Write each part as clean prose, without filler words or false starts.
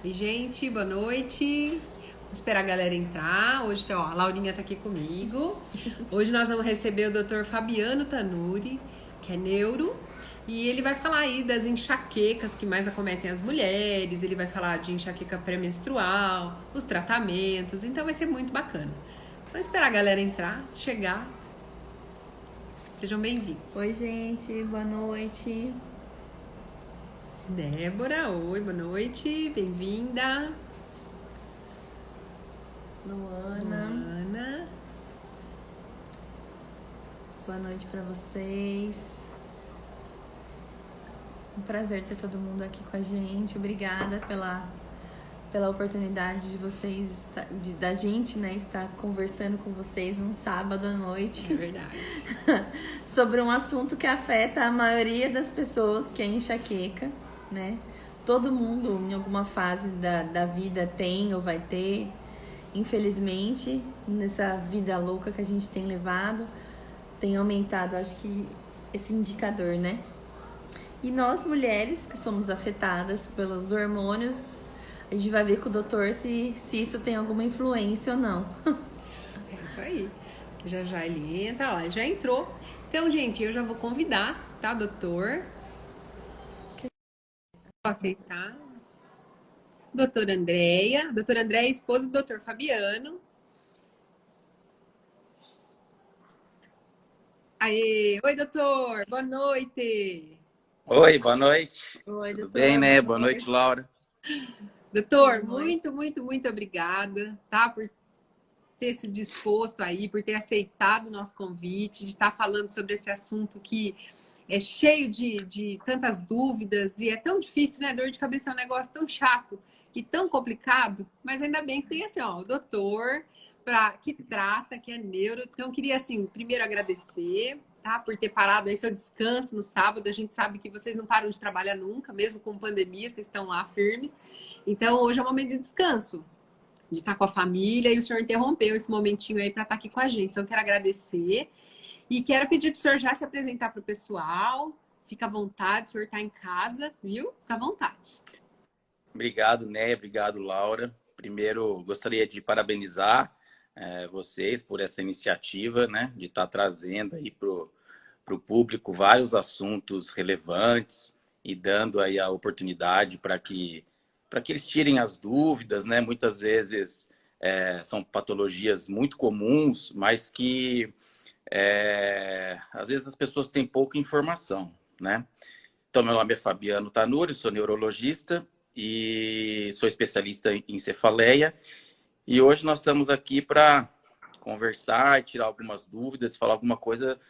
E, gente, boa noite. Vamos esperar a galera entrar. Hoje, ó, a Laurinha tá aqui comigo. Hoje nós vamos receber o Dr. Fabiano Tanuri, que é neuro, e ele vai falar aí das enxaquecas que mais acometem as mulheres. Ele vai falar de enxaqueca pré-menstrual, os tratamentos. Então vai ser muito bacana. Vamos esperar a galera entrar, chegar. Sejam bem-vindos. Oi, gente, boa noite. Débora, oi, boa noite, bem-vinda. Luana, boa noite pra vocês. Um prazer ter todo mundo aqui com a gente. Obrigada pela oportunidade de vocês, da gente, né, estar conversando com vocês num sábado à noite. É verdade. Sobre um assunto que afeta a maioria das pessoas, que é enxaqueca, né? Todo mundo, em alguma fase da vida, tem ou vai ter. Infelizmente, nessa vida louca que a gente tem levado, tem aumentado, acho que, esse indicador, né? E nós, mulheres, que somos afetadas pelos hormônios, a gente vai ver com o doutor se isso tem alguma influência ou não. É isso aí. Já já ele entra lá, já entrou. Então, gente, eu já vou convidar, tá, doutor? Vou aceitar. Doutora Andréia. Doutora Andréia é esposa do doutor Fabiano. Aê! Oi, doutor! Boa noite! Oi, boa noite. Oi, Tudo doutor. bem, né? Boa noite, Laura. Doutor, Boa noite. muito obrigada, tá? Por ter se disposto aí, por ter aceitado o nosso convite, de estar falando sobre esse assunto que é cheio de tantas dúvidas e é tão difícil, né? Dor de cabeça é um negócio tão chato e tão complicado, mas ainda bem que tem assim, ó, o doutor que trata, que é neuro. Então, eu queria, assim, primeiro agradecer, tá? Por ter parado aí seu descanso no sábado. A gente sabe que vocês não param de trabalhar nunca, mesmo com pandemia, vocês estão lá firmes. Então, hoje é um momento de descanso, de estar com a família, e o senhor interrompeu esse momentinho aí para estar aqui com a gente. Então, eu quero agradecer e quero pedir para o senhor já se apresentar para o pessoal. Fica à vontade, o senhor está em casa, viu? Fica à vontade. Obrigado, né? Obrigado, Laura. Primeiro, gostaria de parabenizar vocês por essa iniciativa, né? De estar trazendo aí para o público vários assuntos relevantes e dando aí a oportunidade para que eles tirem as dúvidas, né? Muitas vezes são patologias muito comuns, mas que às vezes as pessoas têm pouca informação, né? Então, meu nome é Fabiano Tanuri, sou neurologista e sou especialista em cefaleia. E hoje nós estamos aqui para conversar e tirar algumas dúvidas, falar alguma coisa,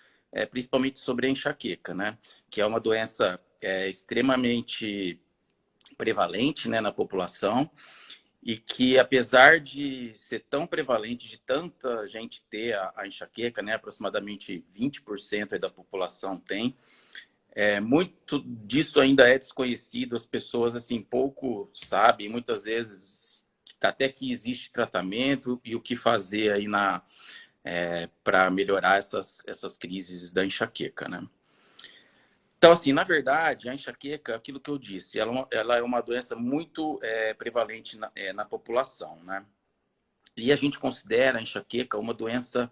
principalmente sobre a enxaqueca, né? Que é uma doença extremamente prevalente, né, na população, e que, apesar de ser tão prevalente, de tanta gente ter a enxaqueca, né, aproximadamente 20% aí da população tem, muito disso ainda é desconhecido, as pessoas assim pouco sabem, muitas vezes até que existe tratamento e o que fazer aí para melhorar essas crises da enxaqueca, né? Então, assim, na verdade, a enxaqueca, aquilo que eu disse, ela é uma doença muito prevalente na população, né? E a gente considera a enxaqueca uma doença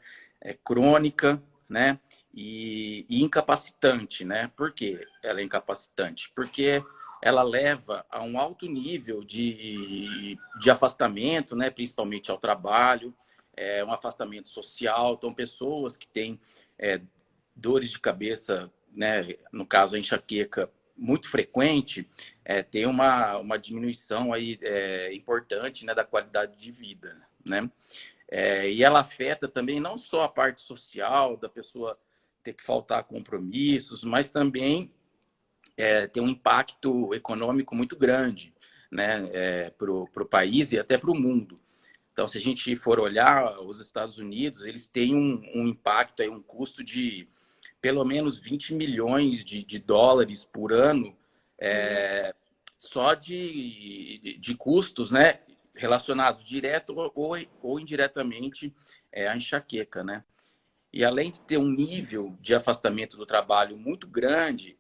crônica, né? E incapacitante, né? Por que ela é incapacitante? Porque ela leva a um alto nível de afastamento, né? Principalmente ao trabalho, um afastamento social. Então, pessoas que têm dores de cabeça, né? No caso, a enxaqueca muito frequente, tem uma diminuição aí, importante, né? Da qualidade de vida, né? E ela afeta também não só a parte social, da pessoa ter que faltar a compromissos, mas também tem um impacto econômico muito grande, né, para o país e até para o mundo. Então, se a gente for olhar, os Estados Unidos, eles têm um impacto, aí, um custo de pelo menos 20 milhões de dólares por ano, só de custos, né, relacionados direto ou indiretamente à enxaqueca, né? E além de ter um nível de afastamento do trabalho muito grande,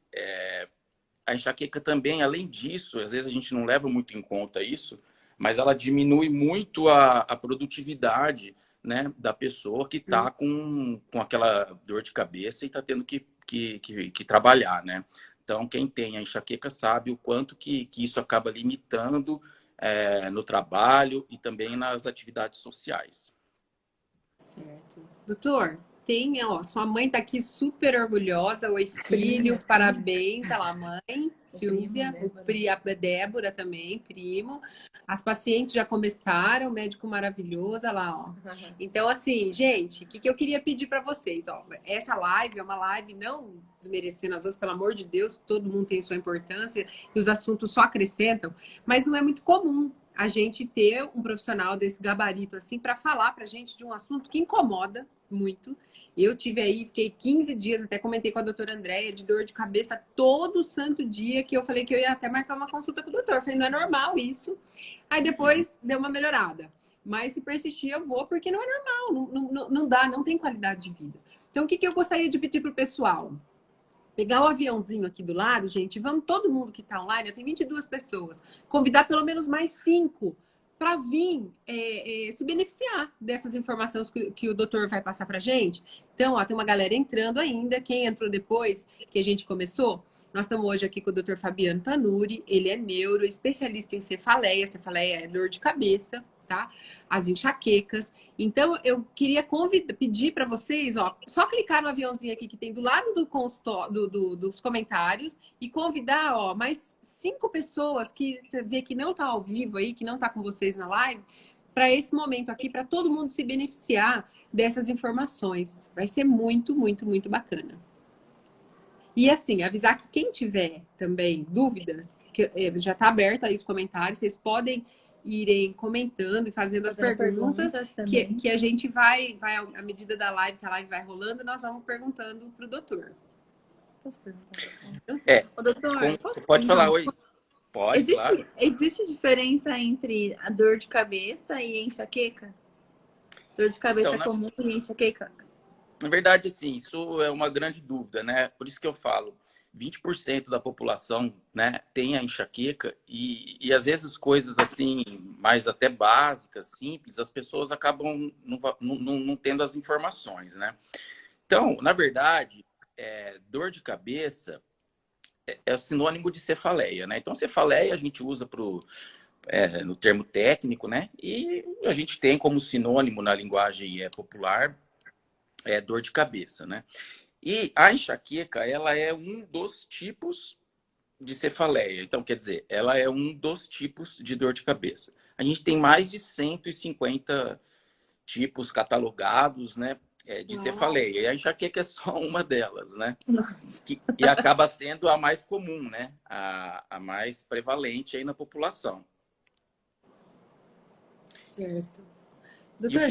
a enxaqueca também, além disso, às vezes a gente não leva muito em conta isso, mas ela diminui muito a produtividade, né, da pessoa que está com aquela dor de cabeça e está tendo que trabalhar, né? Então, quem tem a enxaqueca sabe o quanto que isso acaba limitando no trabalho e também nas atividades sociais. Certo. Doutor, tem, ó, sua mãe tá aqui super orgulhosa. Oi, filho, parabéns. Olha lá, mãe, Silvia, a Débora também, primo. As pacientes já começaram, médico maravilhoso, olha lá, ó. Então, assim, gente, o que eu queria pedir para vocês, ó, essa live é uma live não desmerecendo as outras, pelo amor de Deus, todo mundo tem sua importância e os assuntos só acrescentam, mas não é muito comum a gente ter um profissional desse gabarito assim para falar para a gente de um assunto que incomoda muito. Eu tive aí, fiquei 15 dias, até comentei com a doutora Andréia, de dor de cabeça todo santo dia, que eu falei que eu ia até marcar uma consulta com o doutor. Eu falei, não é normal isso. Aí depois deu uma melhorada. Mas se persistir, eu vou, porque não é normal, não dá, não tem qualidade de vida. Então, o que eu gostaria de pedir para o pessoal? Pegar o aviãozinho aqui do lado, gente, vamos todo mundo que está online, eu tenho 22 pessoas, convidar pelo menos mais 5 para vir se beneficiar dessas informações que o doutor vai passar para gente. Então, ó, tem uma galera entrando ainda, quem entrou depois que a gente começou, nós estamos hoje aqui com o doutor Fabiano Tanuri, ele é neuro, especialista em cefaleia, cefaleia é dor de cabeça, tá? As enxaquecas. Então, eu queria pedir para vocês, ó, só clicar no aviãozinho aqui que tem do lado do consultório, dos comentários e convidar, ó, mais 5 pessoas que você vê que não tá ao vivo aí, que não tá com vocês na live, para esse momento aqui, para todo mundo se beneficiar dessas informações. Vai ser muito, muito, muito bacana. E assim, avisar que quem tiver também dúvidas, que já está aberto aí os comentários, vocês podem irem comentando e fazendo as perguntas que a gente vai, à medida da live, que a live vai rolando, nós vamos perguntando para o doutor. Posso perguntar? Ô, doutor, Pode falar, oi. Pode, claro. Existe diferença entre a dor de cabeça e enxaqueca? Dor de cabeça Então, comum e enxaqueca? Na verdade, sim, isso é uma grande dúvida, né? Por isso que eu falo, 20% da população, né, tem a enxaqueca e às vezes coisas assim, mais até básicas, simples, as pessoas acabam não tendo as informações, né? Então, na verdade, dor de cabeça é sinônimo de cefaleia, né? Então, cefaleia a gente usa no termo técnico, né? E a gente tem como sinônimo na linguagem popular dor de cabeça, né? E a enxaqueca, ela é um dos tipos de cefaleia. Então, quer dizer, ela é um dos tipos de dor de cabeça. A gente tem mais de 150 tipos catalogados, né, de cefaleia. E a enxaqueca é só uma delas, né? E acaba sendo a mais comum, né? A mais prevalente aí na população. Certo. Doutor,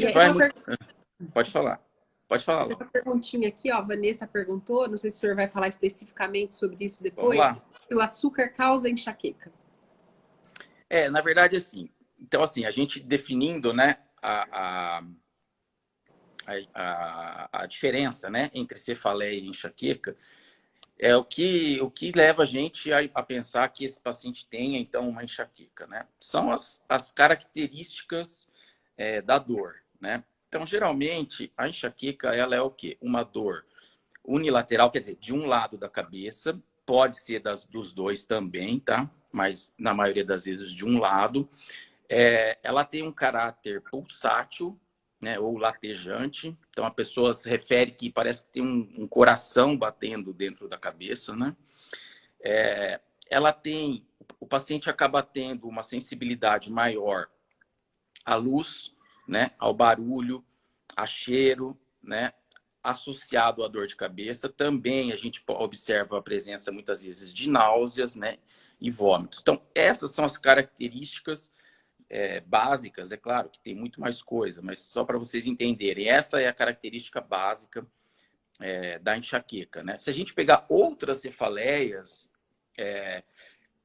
Pode falar. Pode falar, Tem uma perguntinha aqui, ó. A Vanessa perguntou, não sei se o senhor vai falar especificamente sobre isso depois. Vamos lá. Se o açúcar causa enxaqueca. Na verdade, assim. Então, assim, a gente definindo, né, a diferença, né, entre cefaleia e enxaqueca, é o que leva a gente a pensar que esse paciente tenha, então, uma enxaqueca, né? São as características da dor, né? Então, geralmente, a enxaqueca, ela é o quê? Uma dor unilateral, quer dizer, de um lado da cabeça, pode ser dos dois também, tá? Mas, na maioria das vezes, de um lado. Ela tem um caráter pulsátil, né? Ou latejante. Então, a pessoa se refere que parece que tem um coração batendo dentro da cabeça, né? O paciente acaba tendo uma sensibilidade maior à luz, né, ao barulho, a cheiro, né, associado à dor de cabeça. Também a gente observa a presença, muitas vezes, de náuseas, né, e vômitos. Então, essas são as características básicas. É claro que tem muito mais coisa, mas só para vocês entenderem, essa é a característica básica da enxaqueca, né? Se a gente pegar outras cefaleias,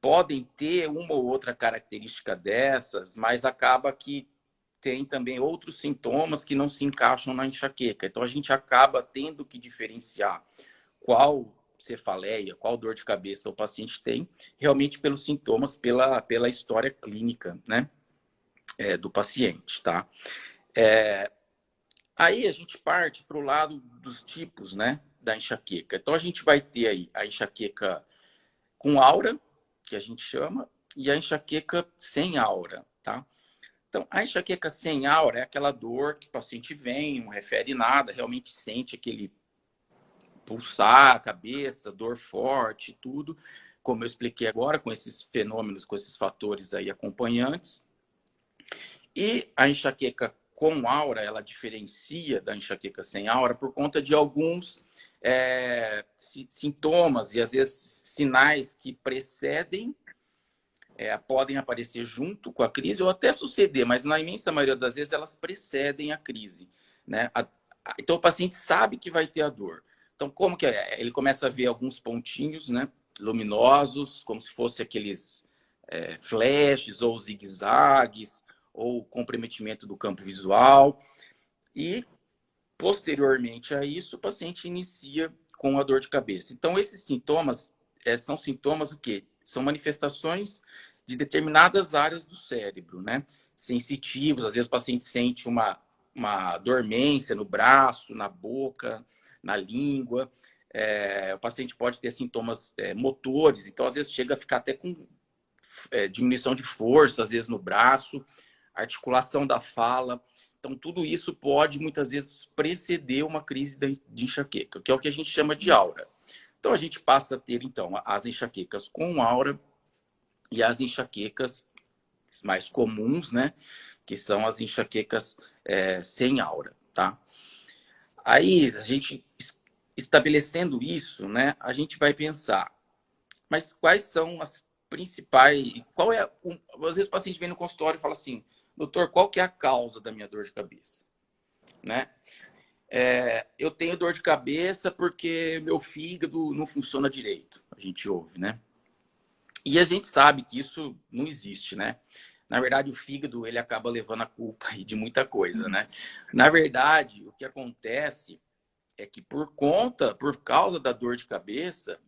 podem ter uma ou outra característica dessas, mas acaba que tem também outros sintomas que não se encaixam na enxaqueca. Então, a gente acaba tendo que diferenciar qual cefaleia, qual dor de cabeça o paciente tem, realmente pelos sintomas, pela história clínica, né, do paciente, tá? Aí a gente parte para o lado dos tipos, né, da enxaqueca. Então, a gente vai ter aí a enxaqueca com aura, que a gente chama, e a enxaqueca sem aura, tá? Então, a enxaqueca sem aura é aquela dor que o paciente vem, não refere nada, realmente sente aquele pulsar a cabeça, dor forte, tudo, como eu expliquei agora, com esses fenômenos, com esses fatores aí acompanhantes. E a enxaqueca com aura, ela diferencia da enxaqueca sem aura por conta de alguns sintomas e às vezes sinais que precedem, podem aparecer junto com a crise ou até suceder, mas na imensa maioria das vezes elas precedem a crise, né? Então o paciente sabe que vai ter a dor. Então como que é? Ele começa a ver alguns pontinhos, né, luminosos, como se fosse aqueles flashes ou zigue-zagues, ou comprometimento do campo visual. E posteriormente a isso, o paciente inicia com a dor de cabeça. Então esses sintomas são sintomas o quê? São manifestações de determinadas áreas do cérebro, né? Sensitivos, às vezes o paciente sente uma dormência no braço, na boca, na língua. O paciente pode ter sintomas motores, então às vezes chega a ficar até com diminuição de força, às vezes no braço, articulação da fala. Então tudo isso pode muitas vezes preceder uma crise de enxaqueca, que é o que a gente chama de aura. Então a gente passa a ter então as enxaquecas com aura e as enxaquecas mais comuns, né? Que são as enxaquecas sem aura, tá? Aí, a gente estabelecendo isso, né? A gente vai pensar, mas quais são as principais... Às vezes o paciente vem no consultório e fala assim, doutor, qual que é a causa da minha dor de cabeça? Né? Eu tenho dor de cabeça porque meu fígado não funciona direito. A gente ouve, né? E a gente sabe que isso não existe, né? Na verdade, o fígado, ele acaba levando a culpa de muita coisa, né? Na verdade, o que acontece é que por causa da dor de cabeça,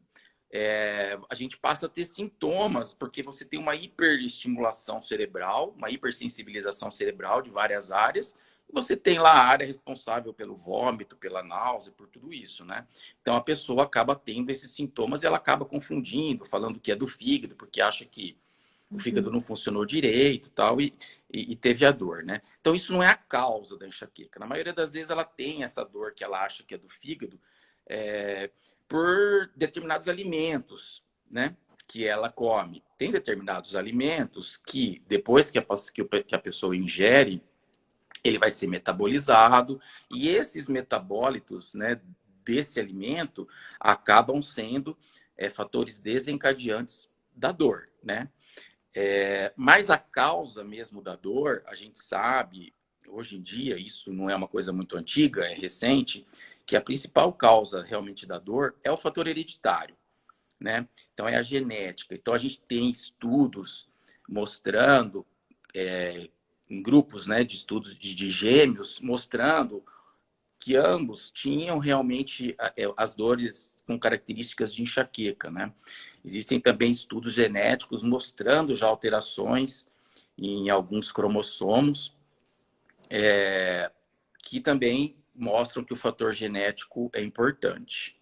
a gente passa a ter sintomas, porque você tem uma hiperestimulação cerebral, uma hipersensibilização cerebral de várias áreas, e você tem lá a área responsável pelo vômito, pela náusea, por tudo isso, né? Então a pessoa acaba tendo esses sintomas e ela acaba confundindo, falando que é do fígado, porque acha que o fígado não funcionou direito tal, e teve a dor, né? Então isso não é a causa da enxaqueca. Na maioria das vezes ela tem essa dor que ela acha que é do fígado, por determinados alimentos, né, que ela come. Tem determinados alimentos que, depois que a pessoa ingere, ele vai ser metabolizado, e esses metabólitos, né, desse alimento acabam sendo fatores desencadeantes da dor, né? Mas a causa mesmo da dor, a gente sabe, hoje em dia, isso não é uma coisa muito antiga, é recente, que a principal causa realmente da dor é o fator hereditário, né? Então é a genética. Então a gente tem estudos mostrando, em grupos, né, de estudos de gêmeos, mostrando que ambos tinham realmente as dores com características de enxaqueca, né? Existem também estudos genéticos mostrando já alterações em alguns cromossomos, que também mostram que o fator genético é importante.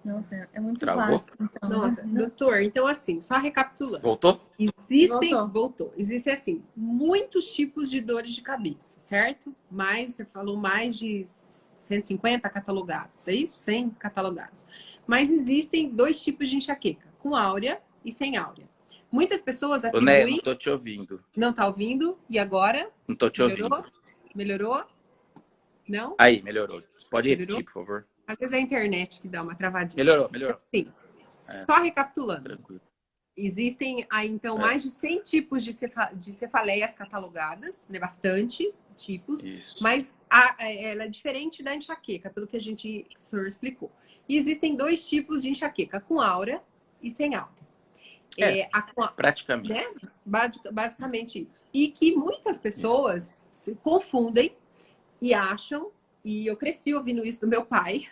Nossa, é muito Travou? vasto, então. Nossa, doutor, então assim, só recapitulando. Voltou? Voltou. Existem, assim, muitos tipos de dores de cabeça, certo? Mas você falou mais de 150 catalogados, é isso? 100 catalogados. Mas existem dois tipos de enxaqueca, com áurea e sem áurea. Muitas pessoas Ô, Né, atribuem... não tô te ouvindo. Não tá ouvindo? E agora? Não tô te ouvindo. Melhorou? Não? Aí, melhorou. Pode Melhorou? repetir, por favor? Às vezes é a internet que dá uma travadinha. Melhorou. Sim. Só recapitulando. Tranquilo. Existem aí, então, mais de 100 tipos de cefaleias catalogadas, né? Bastante tipos. Isso. Mas ela é diferente da enxaqueca, pelo que o senhor explicou. E existem dois tipos de enxaqueca, com aura e sem aura. Praticamente. Né? Basicamente isso. E que muitas pessoas se confundem e acham, e eu cresci ouvindo isso do meu pai,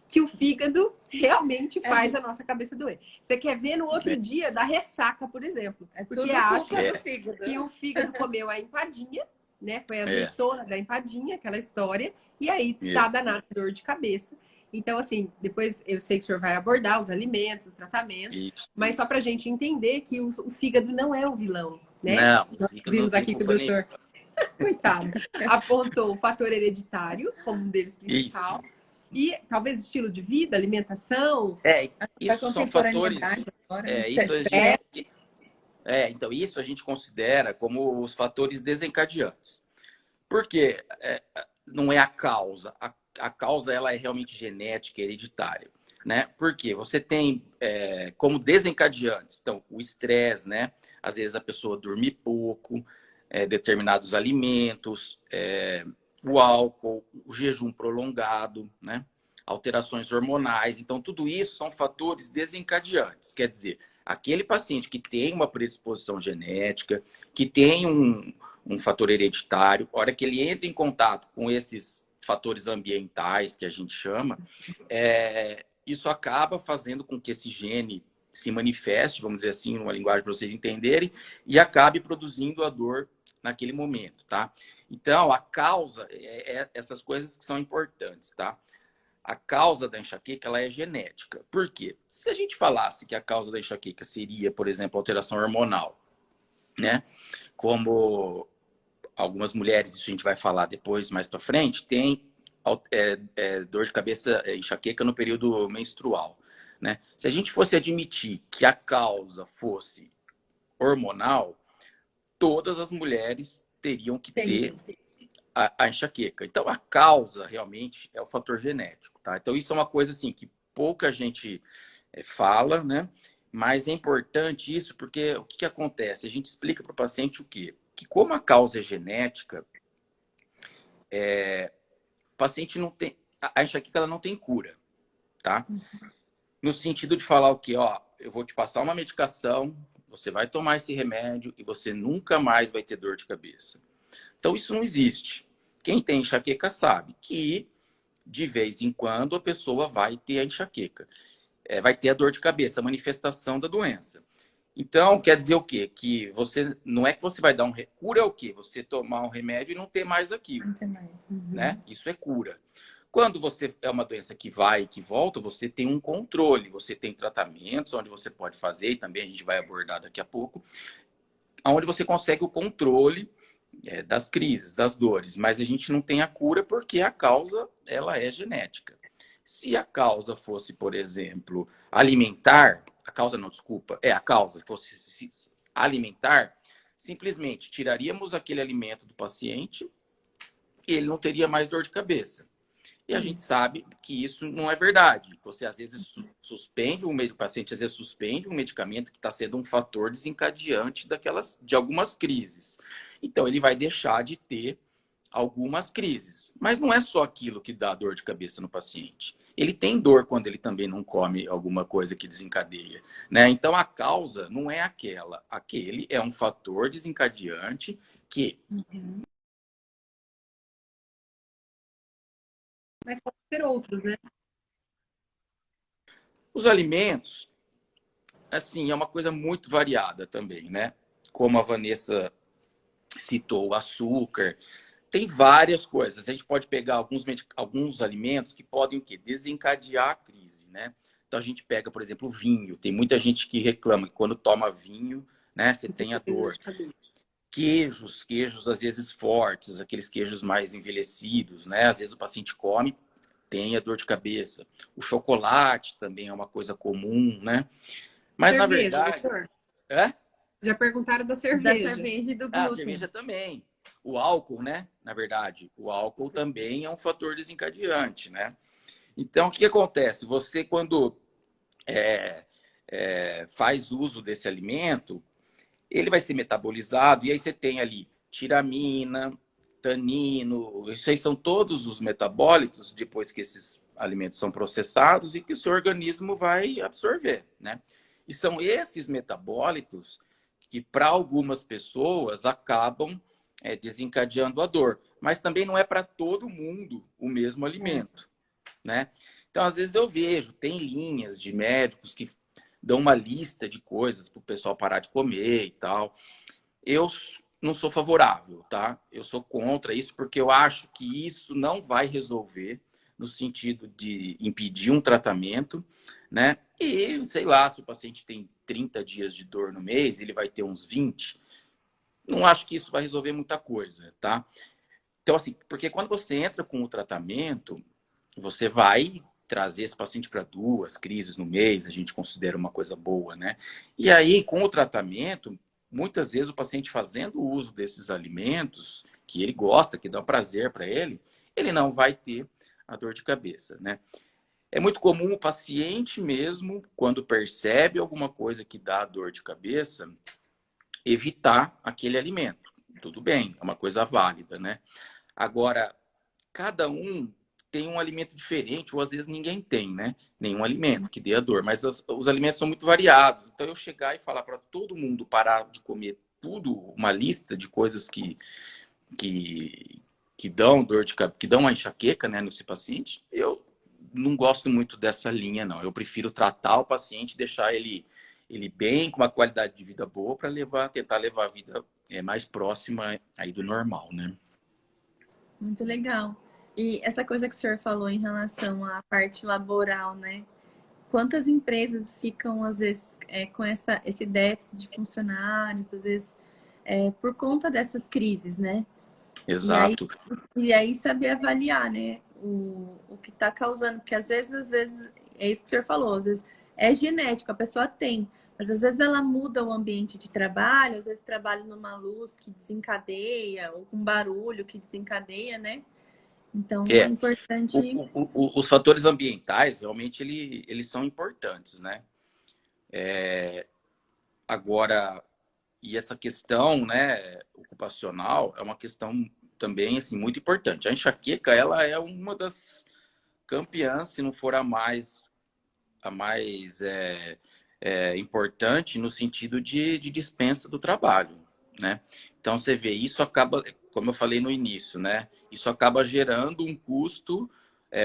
que o fígado realmente faz a nossa cabeça doer. Você quer ver no outro dia da ressaca, por exemplo. Porque acha do fígado. que o fígado comeu a empadinha, né? Foi a azeitona da empadinha, aquela história, e aí tá danado dor de cabeça. Então, assim, depois eu sei que o senhor vai abordar os alimentos, os tratamentos, mas só pra gente entender que o fígado não é o vilão, né? Não, Nós vimos aqui que o doutor, coitado, apontou o fator hereditário como um deles principal. Isso. E talvez estilo de vida, alimentação. Isso são fatores. Então, isso a gente considera como os fatores desencadeantes. Porque não é a causa. A causa ela é realmente genética, hereditária. Né? Porque você tem como desencadeantes, então, o estresse, né? Às vezes a pessoa dorme pouco, determinados alimentos, o álcool, o jejum prolongado, né? Alterações hormonais. Então, tudo isso são fatores desencadeantes. Quer dizer, aquele paciente que tem uma predisposição genética, que tem um fator hereditário, a hora que ele entra em contato com esses fatores ambientais, que a gente chama, isso acaba fazendo com que esse gene se manifeste, vamos dizer assim, numa linguagem para vocês entenderem, e acabe produzindo a dor naquele momento, tá? Então, a causa essas coisas que são importantes, tá? A causa da enxaqueca, ela é genética. Por quê? Se a gente falasse que a causa da enxaqueca seria, por exemplo, alteração hormonal, né? Como algumas mulheres, isso a gente vai falar depois, mais para frente, tem dor de cabeça, enxaqueca no período menstrual, né? Se a gente fosse admitir que a causa fosse hormonal, todas as mulheres teriam que ter a enxaqueca. Então, a causa realmente é o fator genético, tá? Então, isso é uma coisa assim que pouca gente fala, né? Mas é importante isso porque o que acontece? A gente explica para o paciente o quê? Que como a causa é genética, o paciente não tem... A enxaqueca ela não tem cura, tá? No sentido de falar o quê? Ó, eu vou te passar uma medicação, você vai tomar esse remédio e você nunca mais vai ter dor de cabeça. Então, isso não existe. Quem tem enxaqueca sabe que, de vez em quando, a pessoa vai ter a enxaqueca. Vai ter a dor de cabeça, a manifestação da doença. Então, quer dizer o quê? Que você não é que você vai dar cura é o quê? Você tomar um remédio e não ter mais aquilo. Não tem mais. Né? Isso é cura. Quando você é uma doença que vai e que volta, você tem um controle, você tem tratamentos onde você pode fazer, e também a gente vai abordar daqui a pouco, onde você consegue o controle das crises, das dores, mas a gente não tem a cura porque a causa ela é genética. Se a causa fosse, por exemplo, alimentar, a causa fosse alimentar, simplesmente tiraríamos aquele alimento do paciente e ele não teria mais dor de cabeça. E a gente sabe que isso não é verdade. Você, às vezes, o paciente às vezes suspende um medicamento que está sendo um fator desencadeante de algumas crises. Então, ele vai deixar de ter algumas crises. Mas não é só aquilo que dá dor de cabeça no paciente. Ele tem dor quando ele também não come alguma coisa que desencadeia, né? Então, a causa não é aquela. Aquele é um fator desencadeante que... Mas pode ser outros, né? Os alimentos, assim, é uma coisa muito variada também, né? Como a Vanessa citou, o açúcar, tem várias coisas. A gente pode pegar alguns alimentos que podem o quê? Desencadear a crise, né? Então a gente pega, por exemplo, o vinho. Tem muita gente que reclama que quando toma vinho, né, você tem a dor. Queijos às vezes fortes, aqueles queijos mais envelhecidos, né? Às vezes o paciente come, tem a dor de cabeça. O chocolate também é uma coisa comum, né? Mas cerveja, na verdade... doutor? É? Já perguntaram da cerveja. Da cerveja e do glúten. A cerveja também. O álcool, né? Na verdade, o álcool também é um fator desencadeante, né? Então, o que acontece? Você, quando faz uso desse alimento, ele vai ser metabolizado, e aí você tem ali tiramina, tanino, isso aí são todos os metabólitos depois que esses alimentos são processados e que o seu organismo vai absorver, né? E são esses metabólitos que, para algumas pessoas, acabam desencadeando a dor. Mas também não é para todo mundo o mesmo alimento, né? Então, às vezes eu vejo, tem linhas de médicos que dão uma lista de coisas para o pessoal parar de comer e tal. Eu não sou favorável, tá? Eu sou contra isso porque eu acho que isso não vai resolver no sentido de impedir um tratamento, né? E, sei lá, se o paciente tem 30 dias de dor no mês, ele vai ter uns 20. Não acho que isso vai resolver muita coisa, tá? Então, assim, porque quando você entra com o tratamento, você vai trazer esse paciente para 2 crises no mês, a gente considera uma coisa boa, né? E aí, com o tratamento, muitas vezes o paciente fazendo o uso desses alimentos, que ele gosta, que dá prazer para ele não vai ter a dor de cabeça, né? É muito comum o paciente mesmo, quando percebe alguma coisa que dá dor de cabeça, evitar aquele alimento. Tudo bem, é uma coisa válida, né? Agora, cada um tem um alimento diferente, ou às vezes ninguém tem, né? Nenhum alimento que dê a dor. Mas os alimentos são muito variados. Então, eu chegar e falar para todo mundo parar de comer tudo, uma lista de coisas que dão dor de cabeça, que dão uma enxaqueca, né, nesse paciente, eu não gosto muito dessa linha, não. Eu prefiro tratar o paciente, deixar ele bem, com uma qualidade de vida boa, para tentar levar a vida mais próxima aí do normal, né? Muito legal. E essa coisa que o senhor falou em relação à parte laboral, né? Quantas empresas ficam, às vezes, com esse déficit de funcionários, às vezes, por conta dessas crises, né? Exato. E aí saber avaliar, né? O que está causando. Porque às vezes, é isso que o senhor falou, às vezes é genético, a pessoa tem. Mas às vezes ela muda o ambiente de trabalho, às vezes trabalha numa luz que desencadeia, ou com barulho que desencadeia, né? Então é importante. Os fatores ambientais, realmente, eles são importantes, né? Agora, e essa questão, né, ocupacional é uma questão também, assim, muito importante. A enxaqueca, ela é uma das campeãs, se não for a mais importante no sentido de dispensa do trabalho, né? Então, você vê, isso acaba, como eu falei no início, né? Isso acaba gerando um custo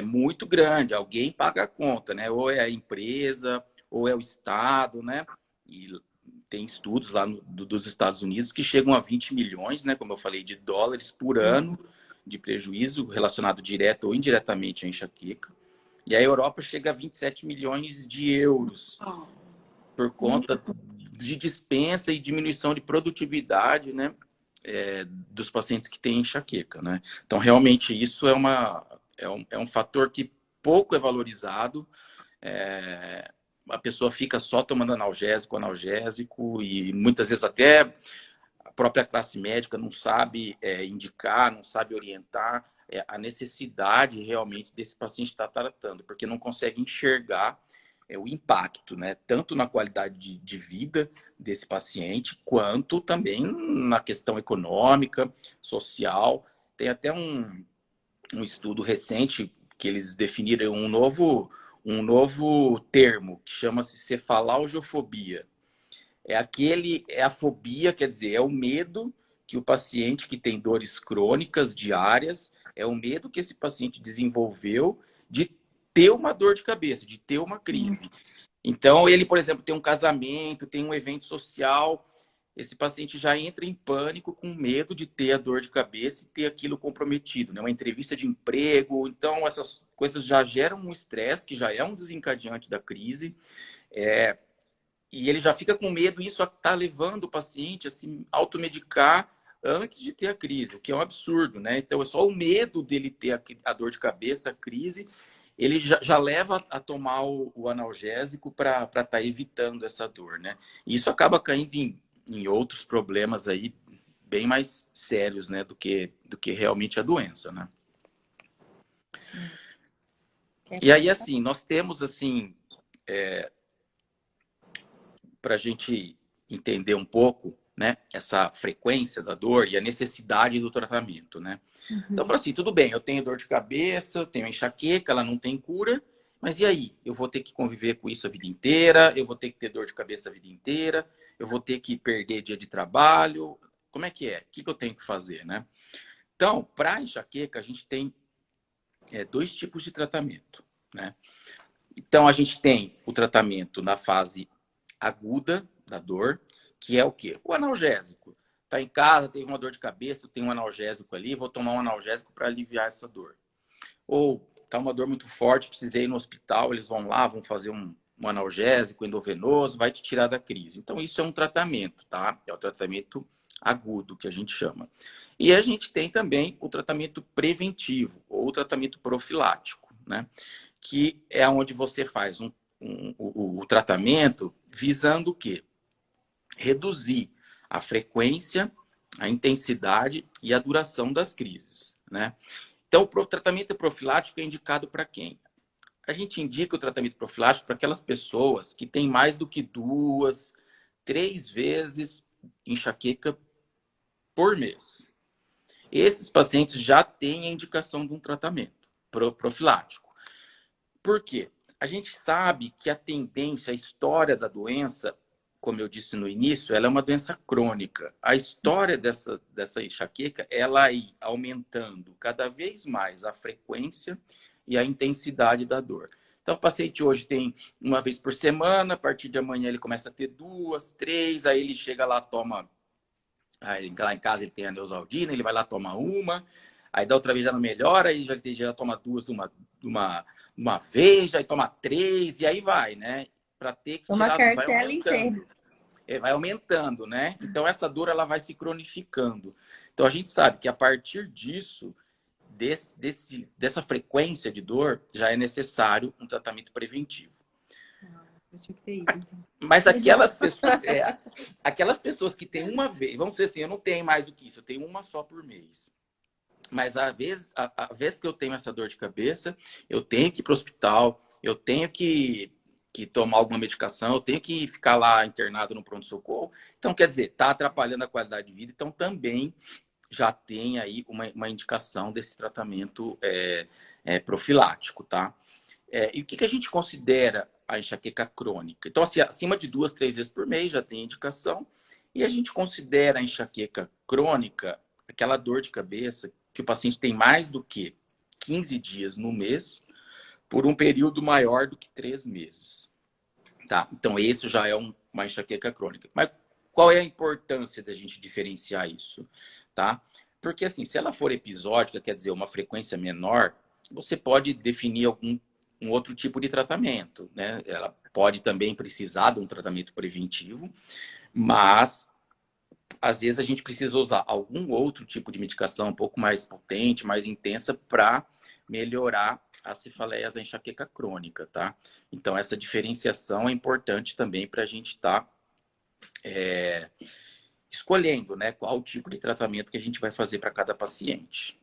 muito grande. Alguém paga a conta, né? Ou é a empresa, ou é o Estado, né? E tem estudos lá dos Estados Unidos que chegam a 20 milhões, né? Como eu falei, de dólares por ano de prejuízo relacionado direto ou indiretamente à enxaqueca. E a Europa chega a 27 milhões de euros por conta de dispensa e diminuição de produtividade, né, dos pacientes que têm enxaqueca, né? Então, realmente, isso é um fator que pouco é valorizado. A pessoa fica só tomando analgésico, e muitas vezes até a própria classe médica não sabe indicar, não sabe orientar a necessidade realmente desse paciente estar tratando, porque não consegue enxergar o impacto, né? Tanto na qualidade de vida desse paciente, quanto também na questão econômica, social. Tem até um estudo recente que eles definiram um novo termo, que chama-se cefalgiofobia. É a fobia, quer dizer, é o medo que o paciente que tem dores crônicas diárias, é o medo que esse paciente desenvolveu de ter uma dor de cabeça, de ter uma crise. Então, ele, por exemplo, tem um casamento, tem um evento social, esse paciente já entra em pânico com medo de ter a dor de cabeça e ter aquilo comprometido, né? Uma entrevista de emprego. Então, essas coisas já geram um estresse, que já é um desencadeante da crise. E ele já fica com medo, e isso está levando o paciente a se automedicar antes de ter a crise, o que é um absurdo, né? Então, é só o medo dele ter a dor de cabeça, a crise, ele já leva a tomar o analgésico para estar evitando essa dor, né? E isso acaba caindo em outros problemas aí bem mais sérios, né? Do que realmente a doença, né? E aí, assim, nós temos, assim, para a gente entender um pouco, né, essa frequência da dor e a necessidade do tratamento, né? Então, eu falo assim, tudo bem, eu tenho dor de cabeça, eu tenho enxaqueca, ela não tem cura, Mas e aí? Eu vou ter que conviver com isso a vida inteira? Eu vou ter que ter dor de cabeça a vida inteira? Eu vou ter que perder dia de trabalho? Como é que é? O que eu tenho que fazer, né? Então, para enxaqueca, a gente tem dois tipos de tratamento, né? Então, a gente tem o tratamento na fase aguda da dor, que é o quê? O analgésico. Tá em casa, teve uma dor de cabeça, tem um analgésico ali, vou tomar um analgésico para aliviar essa dor. Ou tá uma dor muito forte, precisei ir no hospital, eles vão lá, vão fazer um analgésico endovenoso, vai te tirar da crise. Então, isso é um tratamento, tá? É o tratamento agudo, que a gente chama. E a gente tem também o tratamento preventivo, ou o tratamento profilático, né? Que é onde você faz o tratamento visando o quê? Reduzir a frequência, a intensidade e a duração das crises, né? Então, o tratamento profilático é indicado para quem? A gente indica o tratamento profilático para aquelas pessoas que têm mais do que 2, 3 vezes enxaqueca por mês. Esses pacientes já têm a indicação de um tratamento profilático. Por quê? A gente sabe que a tendência, a história da doença, como eu disse no início, ela é uma doença crônica. A história dessa enxaqueca, ela ir aumentando cada vez mais a frequência e a intensidade da dor. Então, o paciente hoje tem uma vez por semana, a partir de amanhã ele começa a ter 2, 3, aí ele chega lá, toma... Aí, lá em casa ele tem a Neosaldina, ele vai lá tomar uma, aí da outra vez já não melhora, aí já toma 2 de uma vez, aí toma 3, e aí vai, né? Para ter que Uma tirar, vai cartela inteira. aumentando. Vai aumentando, né? Então essa dor ela vai se cronificando. Então a gente sabe que a partir disso, dessa frequência de dor, já é necessário um tratamento preventivo. Eu tinha que ter ido, então. Mas aquelas pessoas que têm uma vez, vamos dizer assim, eu não tenho mais do que isso, eu tenho uma só por mês. Mas a vez que eu tenho essa dor de cabeça, eu tenho que ir para o hospital, eu tenho que tomar alguma medicação, eu tenho que ficar lá internado no pronto-socorro. Então, quer dizer, está atrapalhando a qualidade de vida, então também já tem aí uma indicação desse tratamento profilático, tá? E o que a gente considera a enxaqueca crônica? Então, assim, acima de 2, 3 vezes por mês já tem indicação. E a gente considera a enxaqueca crônica aquela dor de cabeça que o paciente tem mais do que 15 dias no mês por um período maior do que 3 meses. Tá? Então, esse já é uma enxaqueca crônica. Mas qual é a importância da gente diferenciar isso? Tá? Porque, assim, se ela for episódica, quer dizer, uma frequência menor, você pode definir um outro tipo de tratamento, né? Ela pode também precisar de um tratamento preventivo, mas às vezes a gente precisa usar algum outro tipo de medicação um pouco mais potente, mais intensa, para melhorar as cefaleias da enxaqueca crônica, tá? Então, essa diferenciação é importante também para a gente estar escolhendo, né, qual tipo de tratamento que a gente vai fazer para cada paciente.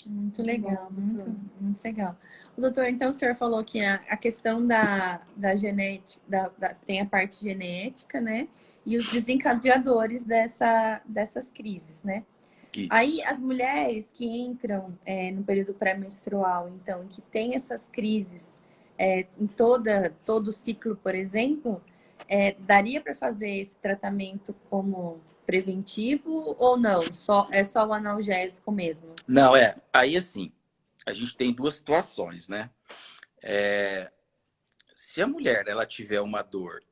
Muito Muito legal, bom, muito, doutor. muito legal. Doutor, então o senhor falou que a questão da genética, tem a parte genética, né? E os desencadeadores dessas crises, né? Isso. Aí as mulheres que entram no período pré-menstrual, então, que tem essas crises em todo o ciclo, por exemplo, daria para fazer esse tratamento como preventivo ou não? É só o analgésico mesmo? Não, aí assim, a gente tem duas situações, né? Se a mulher ela tiver uma dor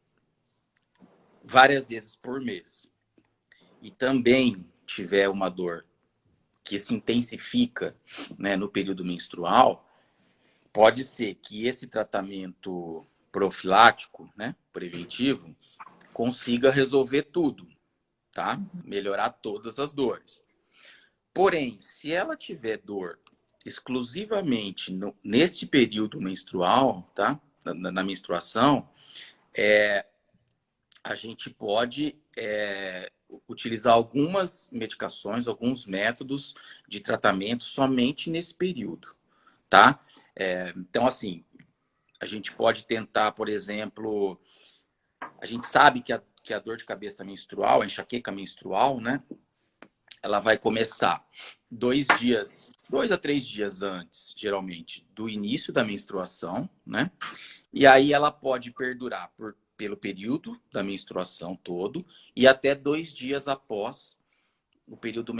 várias vezes por mês e também tiver uma dor que se intensifica, né, no período menstrual, pode ser que esse tratamento profilático, né, preventivo, consiga resolver tudo, tá? Melhorar todas as dores. Porém, se ela tiver dor exclusivamente neste período menstrual, tá? Na menstruação, a gente pode utilizar algumas medicações, alguns métodos de tratamento somente nesse período, tá? Então, assim, a gente pode tentar, por exemplo, a gente sabe que a dor de cabeça menstrual, a enxaqueca menstrual, né? Ela vai começar 2 dias 2 a 3 dias antes, geralmente, do início da menstruação, né? E aí ela pode perdurar pelo período da menstruação todo e até 2 dias após o período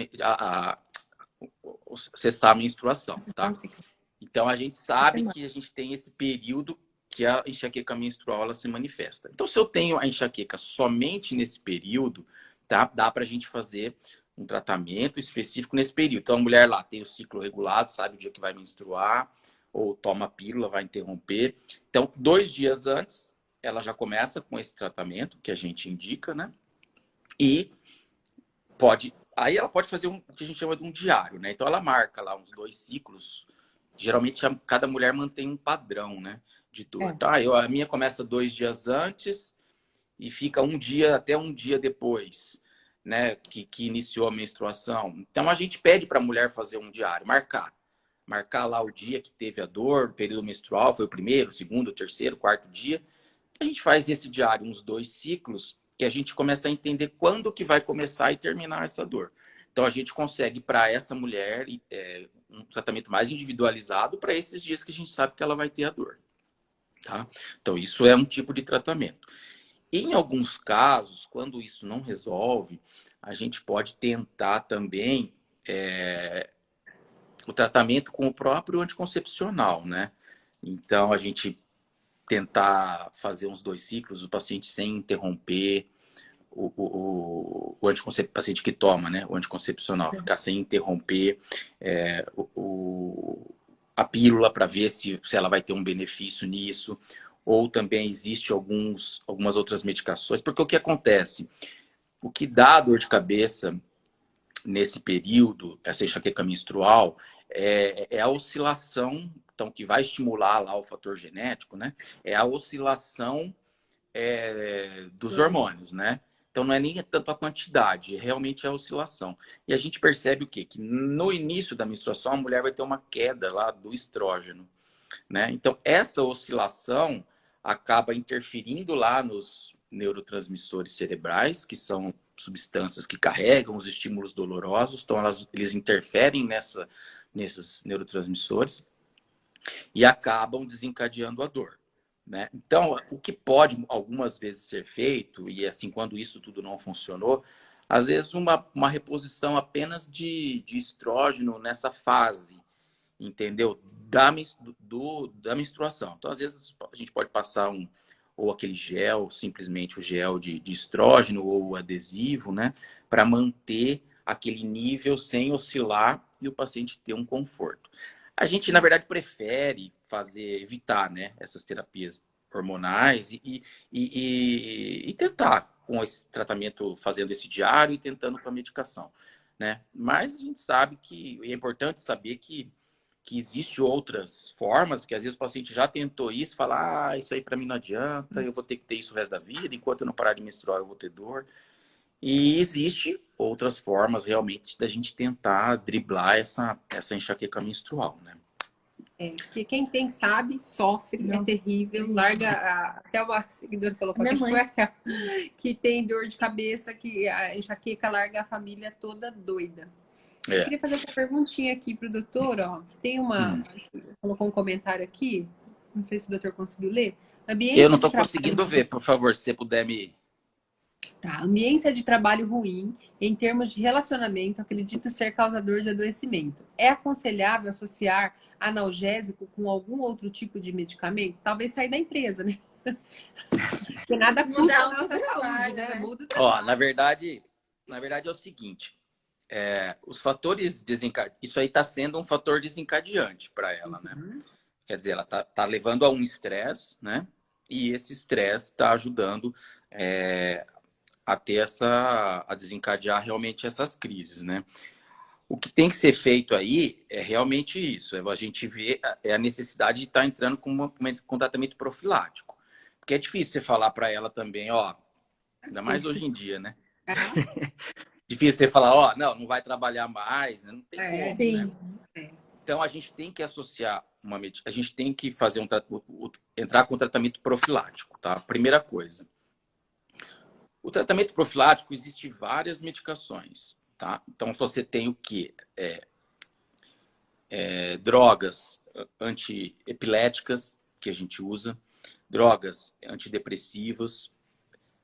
cessar a menstruação, tá? Então a gente sabe que a gente tem esse período que a enxaqueca menstrual ela se manifesta. Então se eu tenho a enxaqueca somente nesse período, tá? Dá pra gente fazer um tratamento específico nesse período. Então a mulher lá tem o ciclo regulado, sabe o dia que vai menstruar, ou toma a pílula, vai interromper. Então 2 dias antes ela já começa com esse tratamento que a gente indica, né? E aí ela pode fazer o que a gente chama de um diário, né? Então ela marca lá uns 2 ciclos. Geralmente cada mulher mantém um padrão, né? De dor. Tá? A minha começa 2 dias antes e fica até um dia depois, né? Que iniciou a menstruação. Então a gente pede para a mulher fazer um diário, marcar lá o dia que teve a dor, o período menstrual, foi o primeiro, o segundo, o terceiro, o quarto dia. A gente faz esse diário, uns 2 ciclos, que a gente começa a entender quando que vai começar e terminar essa dor. Então, a gente consegue, para essa mulher, um tratamento mais individualizado para esses dias que a gente sabe que ela vai ter a dor. Tá? Então, isso é um tipo de tratamento. Em alguns casos, quando isso não resolve, a gente pode tentar também o tratamento com o próprio anticoncepcional, né? Então, a gente tentar fazer uns 2 ciclos, o paciente sem interromper o paciente que toma, né, o anticoncepcional, ficar sem interromper a pílula para ver se ela vai ter um benefício nisso, ou também existe algumas outras medicações, porque o que acontece? O que dá dor de cabeça nesse período, essa enxaqueca menstrual, é a oscilação, então, que vai estimular lá o fator genético, né? É a oscilação dos hormônios, né? Então, não é nem tanto a quantidade, realmente é a oscilação. E a gente percebe o quê? Que no início da menstruação, a mulher vai ter uma queda lá do estrógeno, né? Então, essa oscilação acaba interferindo lá nos neurotransmissores cerebrais, que são substâncias que carregam os estímulos dolorosos. Então, eles interferem nesses neurotransmissores e acabam desencadeando a dor, né? Então, o que pode algumas vezes ser feito, e assim, quando isso tudo não funcionou, às vezes uma reposição apenas de estrógeno nessa fase, entendeu? Da menstruação. Então, às vezes, a gente pode passar ou aquele gel, simplesmente o gel de estrógeno, ou o adesivo, né? Para manter aquele nível sem oscilar e o paciente ter um conforto. A gente, na verdade, prefere evitar, né, essas terapias hormonais e tentar com esse tratamento, fazendo esse diário e tentando com a medicação, né? Mas a gente sabe é importante saber que existem outras formas, que às vezes o paciente já tentou isso, fala, isso aí para mim não adianta, eu vou ter que ter isso o resto da vida, enquanto eu não parar de menstruar eu vou ter dor. E existe outras formas realmente da gente tentar driblar essa enxaqueca menstrual, né? Porque quem tem sabe, sofre, é terrível, larga. Até o seguidor colocou aqui, que tem dor de cabeça, que a enxaqueca larga a família toda doida. Eu queria fazer essa perguntinha aqui pro doutor, ó. Tem colocou um comentário aqui, não sei se o doutor conseguiu ler. Eu não estou conseguindo ver, por favor, se você puder me... Tá, ambiência de trabalho ruim, em termos de relacionamento, acredito ser causador de adoecimento. É aconselhável associar analgésico com algum outro tipo de medicamento? Talvez sair da empresa, né? Porque nada custa a nossa saúde, né? Muda o trabalho. Ó, na verdade é o seguinte, os fatores desencadeantes, isso aí está sendo um fator desencadeante para ela, né? Quer dizer, ela tá levando a um estresse, né? E esse estresse está ajudando a desencadear realmente essas crises, né? O que tem que ser feito aí é realmente isso. A gente vê a necessidade de estar entrando com tratamento profilático. Porque é difícil você falar para ela também, ó, ainda mais hoje em dia, né? Difícil você falar, não vai trabalhar mais, né? Não tem como, né? Então a gente tem que associar a gente tem que fazer entrar com tratamento profilático, tá? Primeira coisa. O tratamento profilático existe várias medicações, tá? Então você tem o quê? drogas antiepiléticas que a gente usa, drogas antidepressivos,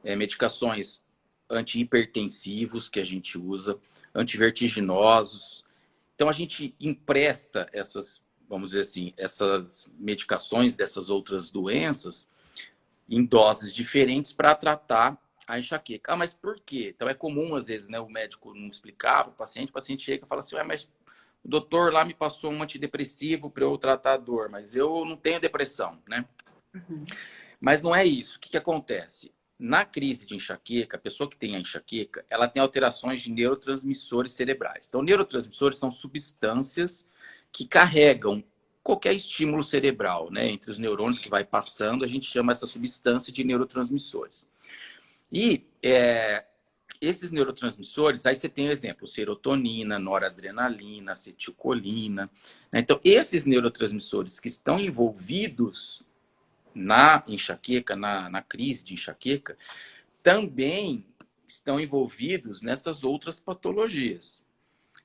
medicações antihipertensivos que a gente usa, antivertiginosos. Então, a gente empresta essas, vamos dizer assim, essas medicações dessas outras doenças em doses diferentes para tratar a enxaqueca. Ah, mas por quê? Então, é comum, às vezes, né, o médico não explicar para o paciente chega e fala assim, mas o doutor lá me passou um antidepressivo para eu tratar a dor, mas eu não tenho depressão, né? Uhum. Mas não é isso. O que acontece? Na crise de enxaqueca, a pessoa que tem a enxaqueca, ela tem alterações de neurotransmissores cerebrais. Então, neurotransmissores são substâncias que carregam qualquer estímulo cerebral, né? Entre os neurônios que vai passando, a gente chama essa substância de neurotransmissores. E esses neurotransmissores, aí você tem o exemplo, serotonina, noradrenalina, acetilcolina, né? Então, esses neurotransmissores que estão envolvidos na enxaqueca, na crise de enxaqueca, também estão envolvidos nessas outras patologias.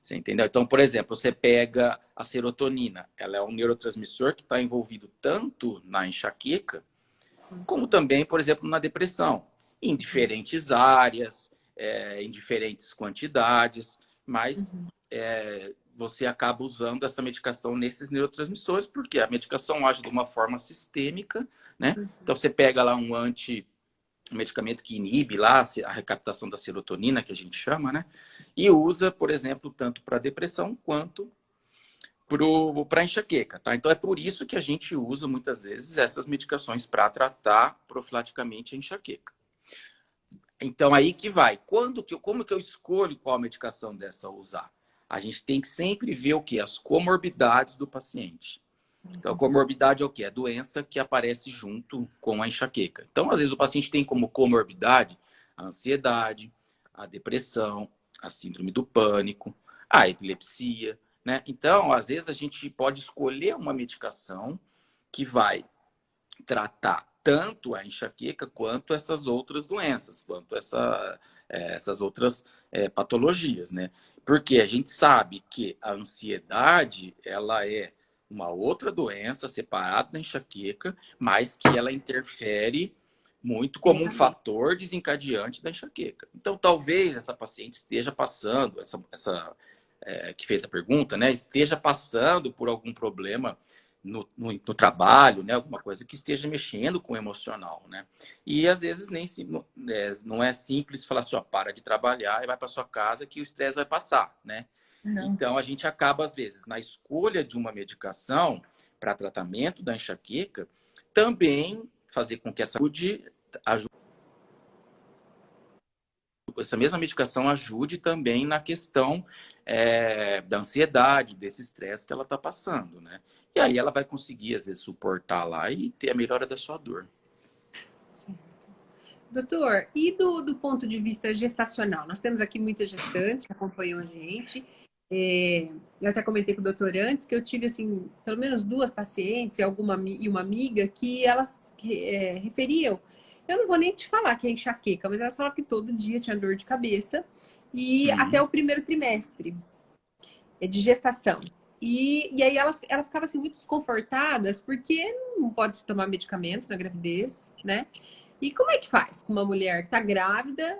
Você entendeu? Então, por exemplo, você pega a serotonina, ela é um neurotransmissor que está envolvido tanto na enxaqueca, como também, por exemplo, na depressão, em diferentes áreas, em diferentes quantidades, mas você acaba usando essa medicação nesses neurotransmissores, porque a medicação age de uma forma sistêmica, né? Então, você pega lá um medicamento que inibe lá a recaptação da serotonina, que a gente chama, né? E usa, por exemplo, tanto para depressão quanto para enxaqueca, tá? Então, é por isso que a gente usa, muitas vezes, essas medicações para tratar profilaticamente a enxaqueca. Então, aí que vai. Como que eu escolho qual medicação dessa usar? A gente tem que sempre ver o quê? As comorbidades do paciente. Então, a comorbidade é o quê? É a doença que aparece junto com a enxaqueca. Então, às vezes, o paciente tem como comorbidade a ansiedade, a depressão, a síndrome do pânico, a epilepsia, né? Então, às vezes, a gente pode escolher uma medicação que vai tratar tanto a enxaqueca quanto essas outras doenças, quanto essas outras patologias, né? Porque a gente sabe que a ansiedade, ela é uma outra doença separada da enxaqueca, mas que ela interfere muito como um fator desencadeante da enxaqueca. Então, talvez essa paciente esteja passando, que fez a pergunta, né, esteja passando por algum problema no trabalho, né, alguma coisa que esteja mexendo com o emocional, né? E às vezes não é simples falar assim, ó, para de trabalhar e vai para sua casa que o estresse vai passar, né? Não. Então a gente acaba às vezes na escolha de uma medicação para tratamento da enxaqueca também fazer com que essa mesma medicação ajude também na questão da ansiedade, desse estresse que ela está passando, né? E aí ela vai conseguir, às vezes, suportar lá e ter a melhora da sua dor. Certo. Doutor, e do ponto de vista gestacional? Nós temos aqui muitas gestantes que acompanham a gente. Eu até comentei com o doutor antes que eu tive, assim, pelo menos 2 pacientes e uma amiga que elas referiam. Eu não vou nem te falar que é enxaqueca, mas elas falavam que todo dia tinha dor de cabeça e até o primeiro trimestre de gestação. E aí elas ficavam assim, muito desconfortadas porque não pode se tomar medicamento na gravidez, né? E como é que faz com uma mulher que está grávida,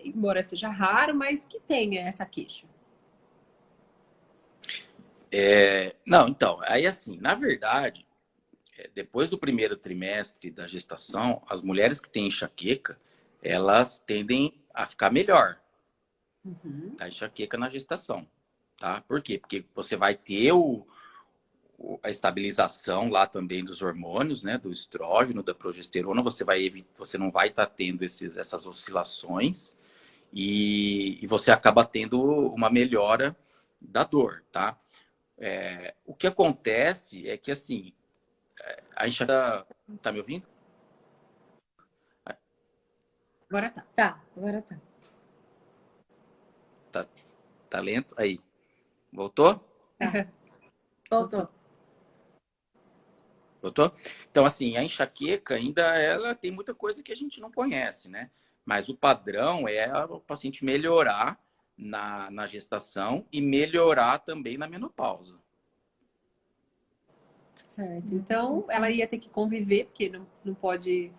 embora seja raro, mas que tenha essa queixa? Não, então, aí assim, na verdade, depois do primeiro trimestre da gestação, as mulheres que têm enxaqueca, elas tendem a ficar melhor. A enxaqueca na gestação, tá? Por quê? Porque você vai ter a estabilização lá também dos hormônios, né? Do estrógeno, da progesterona, você não vai estar tendo essas oscilações e você acaba tendo uma melhora da dor, tá? O que acontece é que, assim, a enxaqueca... Tá me ouvindo? Agora tá. Agora tá. Tá lento? Aí. Voltou? Voltou. Voltou? Então, assim, a enxaqueca ainda ela tem muita coisa que a gente não conhece, né? Mas o padrão é o paciente melhorar na gestação e melhorar também na menopausa. Certo. Então, ela ia ter que conviver, porque não pode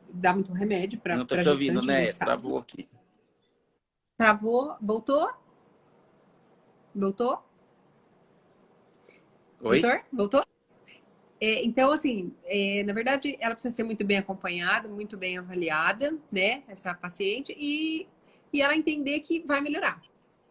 dar muito remédio para Não tô te ouvindo, gestante, a né? gente sabe. Travou aqui. Travou, voltou? Voltou? Oi? Doutor? Voltou? Então, assim, na verdade, ela precisa ser muito bem acompanhada, muito bem avaliada, né? Essa paciente, e ela entender que vai melhorar,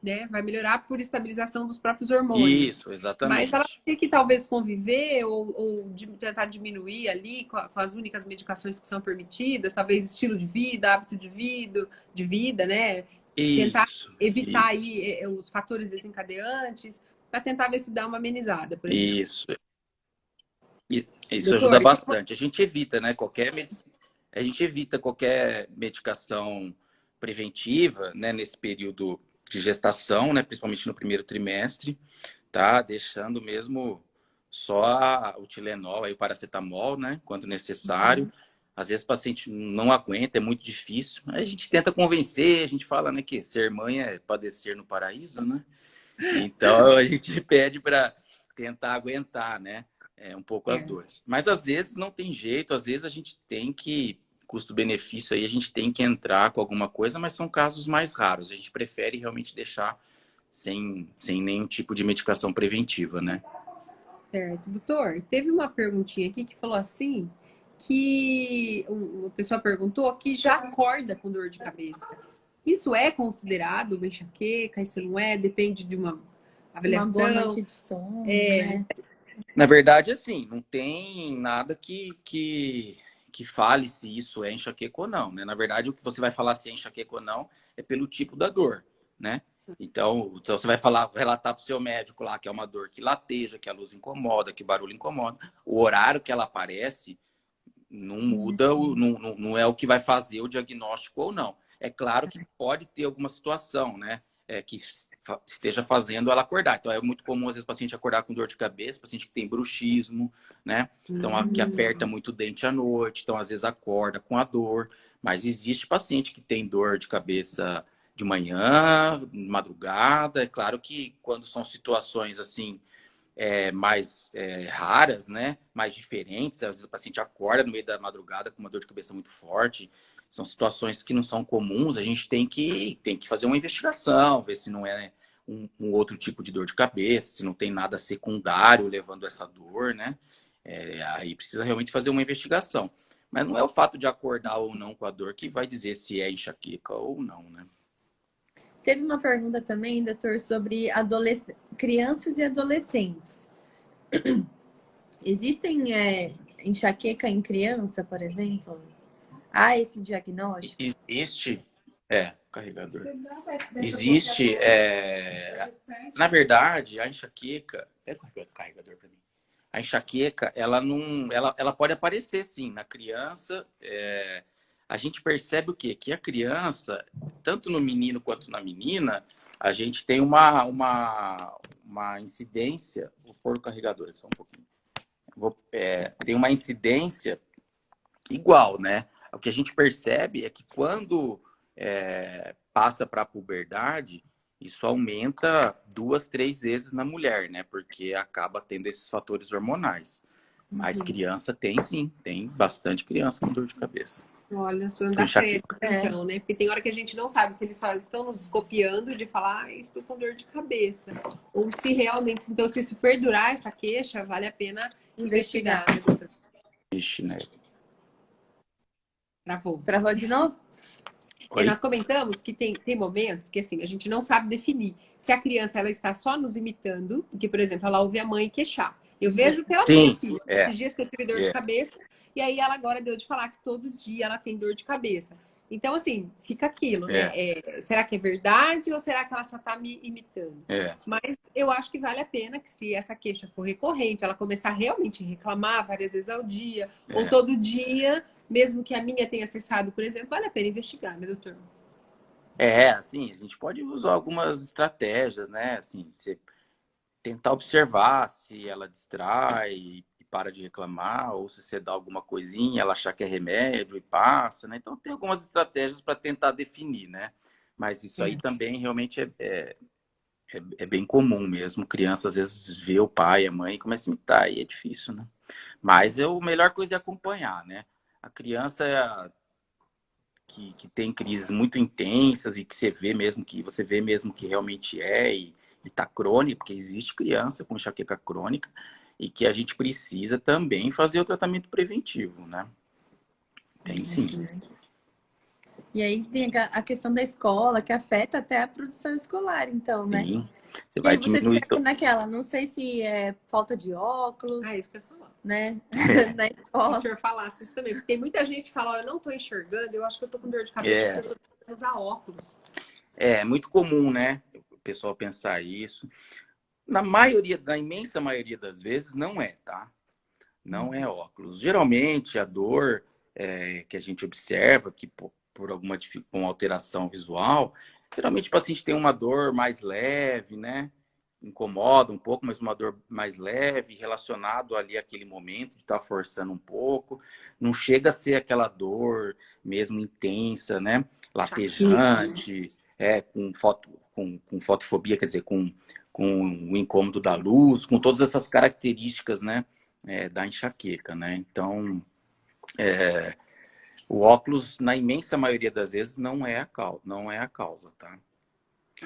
né? Vai melhorar por estabilização dos próprios hormônios. Isso, Mas ela exatamente. tem que talvez conviver ou tentar diminuir ali com as únicas medicações que são permitidas, talvez estilo de vida, hábito de vida, né? Tentar Isso. evitar aí os fatores desencadeantes, para tentar ver se dá uma amenizada, por exemplo. Isso. Isso ajuda Doutor, bastante. A gente evita qualquer medicação preventiva, né, nesse período de gestação, né, principalmente no primeiro trimestre, tá? Deixando mesmo só o Tilenol, aí o paracetamol, né, quando necessário. Às vezes o paciente não aguenta, é muito difícil. A gente tenta convencer, a gente fala, né, que ser mãe é padecer no paraíso, né? Então a gente pede para tentar aguentar, né? Um pouco as dores. Mas às vezes não tem jeito, às vezes a gente tem que, custo-benefício aí, a gente tem que entrar com alguma coisa, mas são casos mais raros. A gente prefere realmente deixar sem nenhum tipo de medicação preventiva, né? certo. Doutor, teve uma perguntinha aqui que falou assim, que uma pessoa perguntou que já acorda com dor de cabeça. Isso é considerado uma enxaqueca? Isso não é? Depende de uma Uma avaliação? boa noite de sono, né? Na verdade, assim, não tem nada que fale se isso é enxaqueca ou não, né? Na verdade, o que você vai falar se é enxaqueca ou não é pelo tipo da dor, né? Então você vai relatar para o seu médico lá que é uma dor que lateja, que a luz incomoda, que o barulho incomoda. O horário que ela aparece não muda, não é o que vai fazer o diagnóstico ou não. É claro que pode ter alguma situação, né? Que esteja fazendo ela acordar. Então, é muito comum, às vezes, o paciente acordar com dor de cabeça, paciente que tem bruxismo, né? Então, que aperta muito o dente à noite, então, às vezes, acorda com a dor. Mas existe paciente que tem dor de cabeça de manhã, madrugada. É claro que quando são situações, assim, mais raras, né? Mais diferentes. Às vezes o paciente acorda no meio da madrugada com uma dor de cabeça muito forte. São situações que não são comuns. A gente tem que fazer uma investigação, ver se não é um outro tipo de dor de cabeça, se não tem nada secundário levando essa dor, né? Aí precisa realmente fazer uma investigação. Mas não é o fato de acordar ou não com a dor que vai dizer se é enxaqueca ou não, né? Teve uma pergunta também, doutor, sobre crianças e adolescentes. Existem enxaqueca em criança, por exemplo? Há esse diagnóstico? Existe, carregador. Existe, na verdade, a enxaqueca. Pega o carregador para mim. A enxaqueca, ela pode aparecer sim na criança. A gente percebe o quê? Que a criança, tanto no menino quanto na menina, a gente tem uma incidência. Vou pôr o carregador aqui só um pouquinho. Tem uma incidência igual, né? O que a gente percebe é que quando passa para a puberdade, isso aumenta 2, 3 vezes na mulher, né? Porque acaba tendo esses fatores hormonais. Mas criança tem sim, tem bastante criança com dor de cabeça. Olha, só dá certo, então, né? Porque tem hora que a gente não sabe se eles só estão nos copiando de falar, estou com dor de cabeça. Ou se realmente, então, se isso perdurar essa queixa, vale a pena investigar, né, doutor? Ixi, né? Travou de novo? E nós comentamos que tem momentos que assim, a gente não sabe definir se a criança ela está só nos imitando, porque, por exemplo, ela ouve a mãe queixar. Eu vejo pela minha filha, esses dias que eu tive dor de cabeça, e aí ela agora deu de falar que todo dia ela tem dor de cabeça. Então, assim, fica aquilo, né? Será que é verdade ou será que ela só está me imitando? Mas eu acho que vale a pena que se essa queixa for recorrente, ela começar realmente a reclamar várias vezes ao dia, ou todo dia, mesmo que a minha tenha cessado, por exemplo, vale a pena investigar, né, doutor? Assim, a gente pode usar algumas estratégias, né? Assim, você tentar observar se ela distrai e para de reclamar, ou se você dá alguma coisinha, ela achar que é remédio e passa, né? Então tem algumas estratégias para tentar definir, né? Mas isso aí também realmente é bem comum mesmo. Criança às vezes vê o pai, a mãe e começa a imitar, e é difícil, né? Mas a melhor coisa é acompanhar, né? A criança que tem crises muito intensas e que você vê mesmo que realmente e tá crônico, porque existe criança com enxaqueca crônica e que a gente precisa também fazer o tratamento preventivo, né? Tem sim. E aí tem a questão da escola, que afeta até a produção escolar, então, né? Sim. Você E aí vai você diminuir. fica naquela, não sei se é falta de óculos, Ah, isso que eu ia falar. né? Na Se o escola. senhor falasse isso também, porque tem muita gente que fala, ó, eu não tô enxergando, eu acho que eu tô com dor de cabeça É, porque eu tô tentando usar óculos. é muito comum, né? O pessoal pensar isso. Na imensa maioria das vezes, não é, tá? Não é óculos. Geralmente, a dor que a gente observa, que por uma alteração visual, geralmente o paciente tem uma dor mais leve, né? Incomoda um pouco, mas uma dor mais leve, relacionado ali àquele momento de estar forçando um pouco. Não chega a ser aquela dor mesmo intensa, né? Latejante, com fotofobia, quer dizer, com o incômodo da luz, com todas essas características, né? Da enxaqueca, né? Então, o óculos, na imensa maioria das vezes, não é a causa, tá?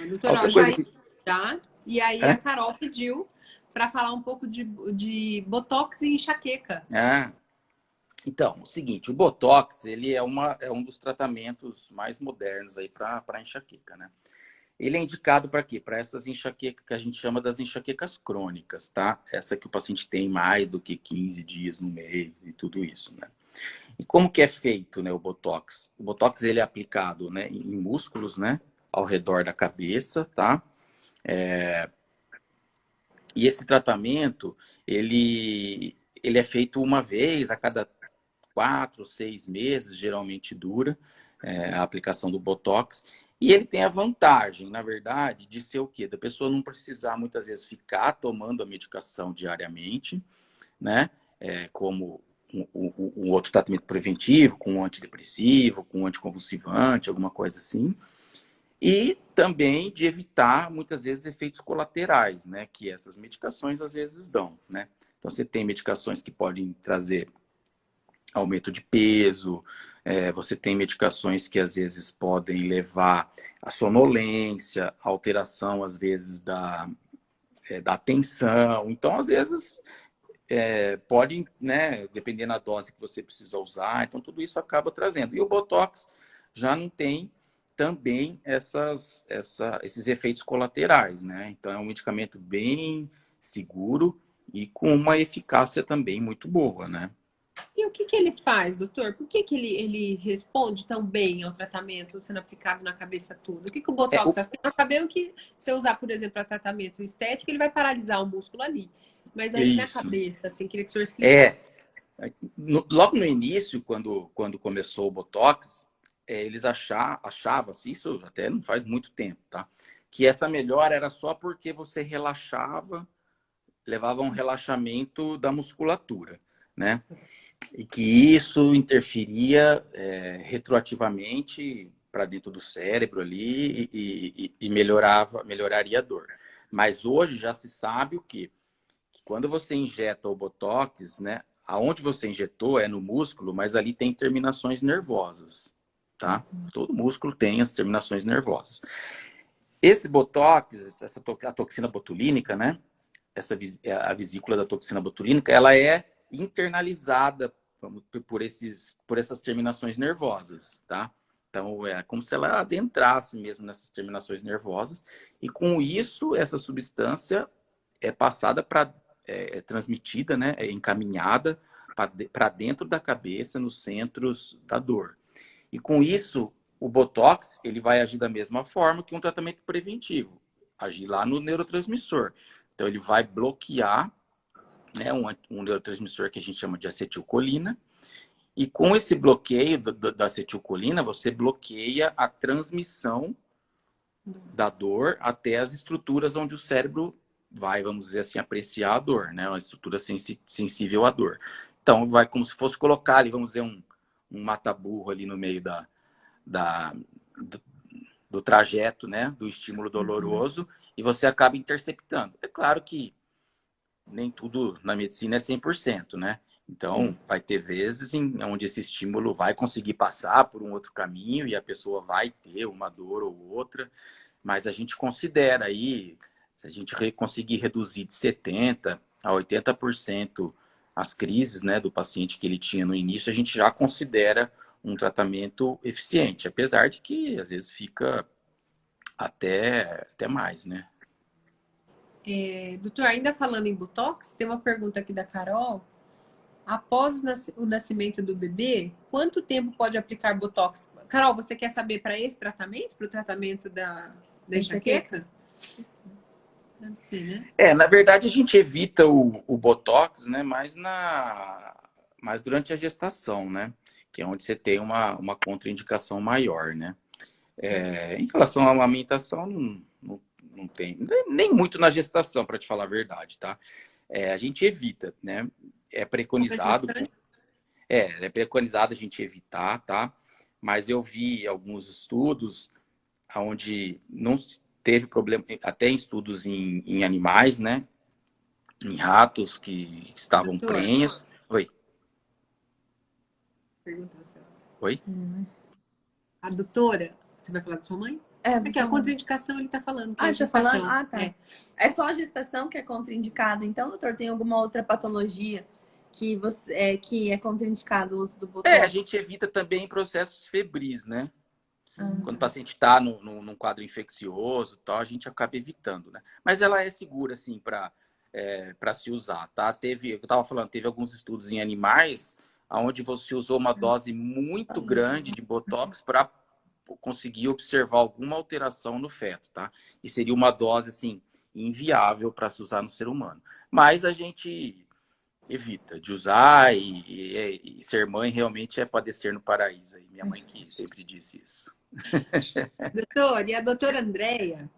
Doutora, Outra ó, já coisa ia que... dar, e aí a É? Carol pediu para falar um pouco de botox e enxaqueca. Ah, então, o seguinte, o Botox, ele é um dos tratamentos mais modernos aí para enxaqueca, né? Ele é indicado para quê? Para essas enxaquecas que a gente chama das enxaquecas crônicas, tá? Essa que o paciente tem mais do que 15 dias no mês e tudo isso, né? E como que é feito, né, o Botox? O Botox, ele é aplicado, né, em músculos, né, ao redor da cabeça, tá? E esse tratamento, ele é feito uma vez a cada 4, 6 meses, geralmente dura, a aplicação do Botox. E ele tem a vantagem, na verdade, de ser o quê? Da pessoa não precisar, muitas vezes, ficar tomando a medicação diariamente, né? Como um outro tratamento preventivo, com um antidepressivo, com um anticonvulsivante, alguma coisa assim. E também de evitar, muitas vezes, efeitos colaterais, né? Que essas medicações, às vezes, dão, né? Então, você tem medicações que podem trazer aumento de peso, você tem medicações que, às vezes, podem levar à sonolência, alteração, às vezes, da atenção. Então, às vezes, pode, né, dependendo da dose que você precisa usar, então tudo isso acaba trazendo. E o Botox já não tem também esses efeitos colaterais, né? Então é um medicamento bem seguro e com uma eficácia também muito boa, né? E o que ele faz, doutor? Por que ele responde tão bem ao tratamento sendo aplicado na cabeça toda? O que o É, Botox o, faz? Porque nós sabemos que se eu usar, por exemplo, para tratamento estético, ele vai paralisar o músculo ali. Mas aí na isso. cabeça, assim, queria que o senhor É, explicasse. logo no início, quando começou o Botox, eles achavam, assim, isso até não faz muito tempo, tá? Que essa melhora era só porque você relaxava, levava a um relaxamento da musculatura, né? E que isso interferia retroativamente para dentro do cérebro ali e melhoraria a dor. Mas hoje já se sabe o quê? Que quando você injeta o Botox, né? Aonde você injetou é no músculo, mas ali tem terminações nervosas, tá? Todo músculo tem as terminações nervosas. Esse Botox, a toxina botulínica, né? A vesícula da toxina botulínica, ela é internalizada por essas terminações nervosas, tá? Então, é como se ela adentrasse mesmo nessas terminações nervosas. E com isso, essa substância é passada transmitida, né? É encaminhada para dentro da cabeça, nos centros da dor. E com isso, o Botox, ele vai agir da mesma forma que um tratamento preventivo. Agir lá no neurotransmissor. Então, ele vai bloquear, né, um neurotransmissor que a gente chama de acetilcolina. E com esse bloqueio da acetilcolina, você bloqueia a transmissão da dor até as estruturas onde o cérebro vai, vamos dizer assim, apreciar a dor, né? Uma estrutura sensível à dor. Então, vai como se fosse colocar ali, vamos dizer, um mata-burro ali no meio da do trajeto, né, do estímulo doloroso, e você acaba interceptando. É claro que nem tudo na medicina é 100%, né? Então, vai ter vezes em onde esse estímulo vai conseguir passar por um outro caminho e a pessoa vai ter uma dor ou outra, mas a gente considera aí, se a gente conseguir reduzir de 70% a 80% as crises, né, do paciente que ele tinha no início, a gente já considera um tratamento eficiente, apesar de que às vezes fica até mais, né? Doutor, ainda falando em Botox, tem uma pergunta aqui da Carol. Após o nascimento do bebê, quanto tempo pode aplicar Botox? Carol, você quer saber para esse tratamento? Para o tratamento da enxaqueca? Deve ser, né? Na verdade, a gente evita o Botox, né? Mas durante a gestação, né? Que é onde você tem uma contraindicação maior, né? Em relação à amamentação, não tem nem muito na gestação, para te falar a verdade, tá? A gente evita, né? É preconizado a gente evitar, tá? Mas eu vi alguns estudos onde não teve problema, até em estudos em animais, né? Em ratos que estavam Doutor, prenhos. Oi. Pergunta você. Oi? A doutora, você vai falar da sua mãe? É que a contraindicação ele tá falando. Que é a gestação. Ah, tá. É só a gestação que é contraindicado. Então, doutor, tem alguma outra patologia que é contraindicado o uso do Botox? A gente evita também processos febris, né? Quando o paciente está num quadro infeccioso, tal, a gente acaba evitando, né? Mas ela é segura, assim, para se usar, tá? Eu estava falando, teve alguns estudos em animais onde você usou uma dose muito grande de Botox para conseguir observar alguma alteração no feto, tá? E seria uma dose, assim, inviável para se usar no ser humano. Mas a gente evita de usar e ser mãe realmente é padecer no paraíso. Aí minha mãe que sempre disse isso. Doutor, e a doutora Andréia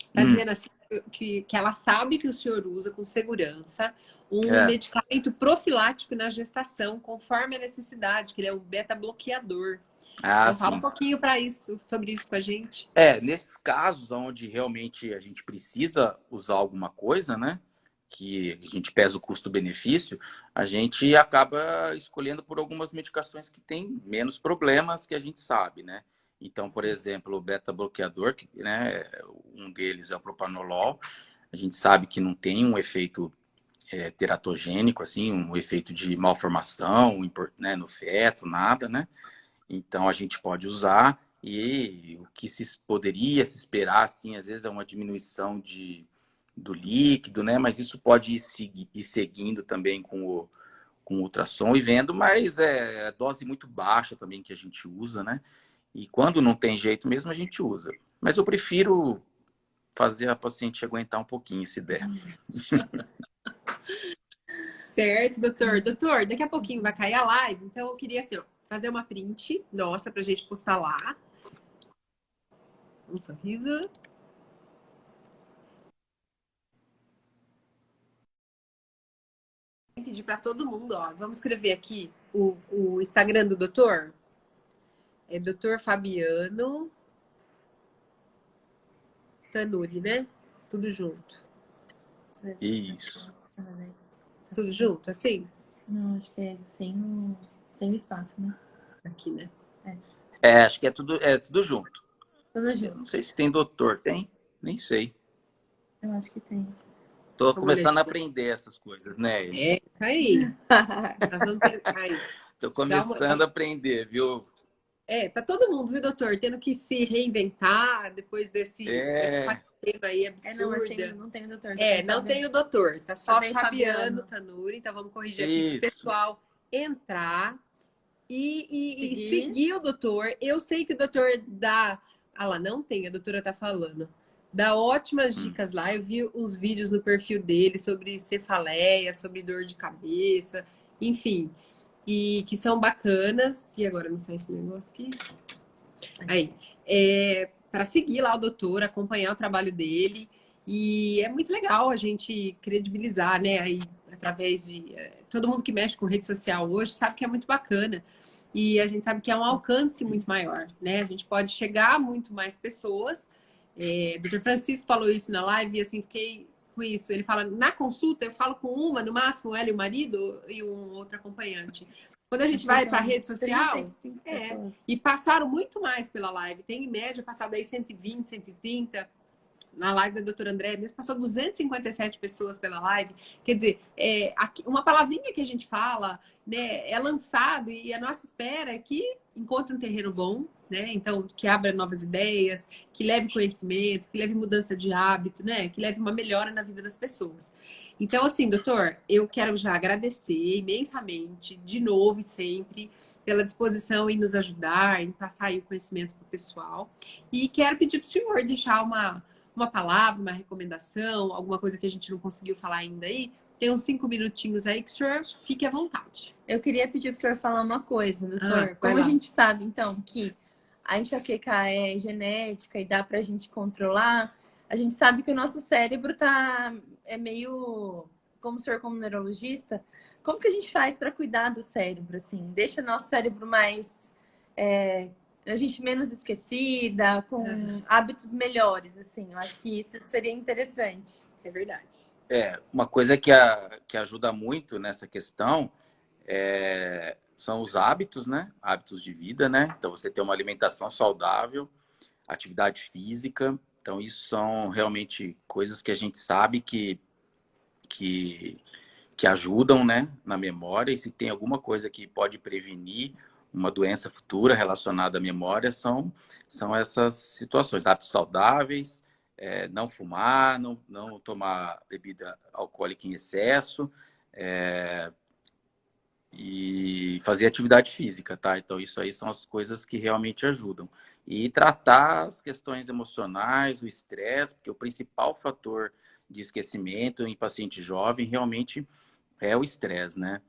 está dizendo assim que ela sabe que o senhor usa com segurança um medicamento profilático na gestação, conforme a necessidade, que ele é um beta-bloqueador. Então, fala um pouquinho sobre isso com a gente. Nesses casos onde realmente a gente precisa usar alguma coisa, né? Que a gente pesa o custo-benefício, a gente acaba escolhendo por algumas medicações que têm menos problemas que a gente sabe, né? Então, por exemplo, o beta-bloqueador, né, um deles é o propranolol, a gente sabe que não tem um efeito teratogênico, assim, um efeito de malformação, né, no feto, nada, né? Então, a gente pode usar e o que poderia se esperar, assim, às vezes é uma diminuição do líquido, né? Mas isso pode ir seguindo também com o ultrassom e vendo, mas é dose muito baixa também que a gente usa, né? E quando não tem jeito mesmo, a gente usa. Mas eu prefiro fazer a paciente aguentar um pouquinho, se der. Certo, doutor. Doutor, daqui a pouquinho vai cair a live, então eu queria, assim, ó, fazer uma print nossa pra gente postar lá. Um sorriso. Pedir para todo mundo, ó. Vamos escrever aqui o Instagram do doutor. É Dr. Fabiano Tanuri, né? Tudo junto. Isso. Tudo junto, assim? Não, acho que é sem espaço, né? Aqui, né? Acho que é tudo junto. Tudo junto. Não sei se tem doutor, tem? Nem sei. Eu acho que tem. Tô começando a aprender essas coisas, né? Isso aí. Nós vamos ter... aí. Tô começando a aprender, viu? Tá todo mundo, viu, doutor? Tendo que se reinventar depois dessa quarentena aí absurda. Não tem o doutor. Não tem o doutor. Tá só Fabiano Tanuri. Então vamos corrigir aqui pro pessoal entrar e seguir o doutor. Eu sei que o doutor dá... Ah lá, não tem, a doutora tá falando. Dá ótimas dicas lá. Eu vi os vídeos no perfil dele sobre cefaleia, sobre dor de cabeça, enfim... E que são bacanas. E agora não sai esse negócio aqui. Aí. Para seguir lá o doutor, acompanhar o trabalho dele. E é muito legal a gente credibilizar, né? Aí, através de... todo mundo que mexe com rede social hoje sabe que é muito bacana. e a gente sabe que é um alcance muito maior, né? A gente pode chegar a muito mais pessoas. Dr. Francisco falou isso na live e assim, fiquei com isso. Ele fala, na consulta eu falo com uma, no máximo ela e o marido e um outro acompanhante. Quando a gente vai para a rede social, 35 pessoas. e passaram muito mais pela live. Tem em média passado aí 120, 130. Na live da doutora André, mesmo passou 257 pessoas pela live. Quer dizer, uma palavrinha que a gente fala, né, é lançado e a nossa espera é que encontre um terreno bom, né? Então, que abra novas ideias, que leve conhecimento, que leve mudança de hábito, né? Que leve uma melhora na vida das pessoas. Então, assim, doutor, eu quero já agradecer imensamente, de novo e sempre, pela disposição em nos ajudar, em passar aí o conhecimento para o pessoal. E quero pedir para o senhor deixar uma palavra, uma recomendação, alguma coisa que a gente não conseguiu falar ainda aí. Tem uns 5 minutinhos aí que o senhor fique à vontade. Eu queria pedir para o senhor falar uma coisa, doutor. Como vai a lá. gente sabe, então, que a enxaqueca é genética e dá para a gente controlar, a gente sabe que o nosso cérebro é meio... Como o senhor, como neurologista, como que a gente faz para cuidar do cérebro, assim? Deixa nosso cérebro mais... a gente menos esquecida, com hábitos melhores, assim. Eu acho que isso seria interessante. É verdade. Uma coisa que ajuda muito nessa questão são os hábitos, né? Hábitos de vida, né? Então, você ter uma alimentação saudável, atividade física. Então, isso são realmente coisas que a gente sabe que ajudam, né, na memória. E se tem alguma coisa que pode prevenir uma doença futura relacionada à memória, são essas situações. Hábitos saudáveis, não fumar, não tomar bebida alcoólica em excesso, e fazer atividade física, tá? Então, isso aí são as coisas que realmente ajudam. E tratar as questões emocionais, o estresse, porque o principal fator de esquecimento em paciente jovem realmente é o estresse, né?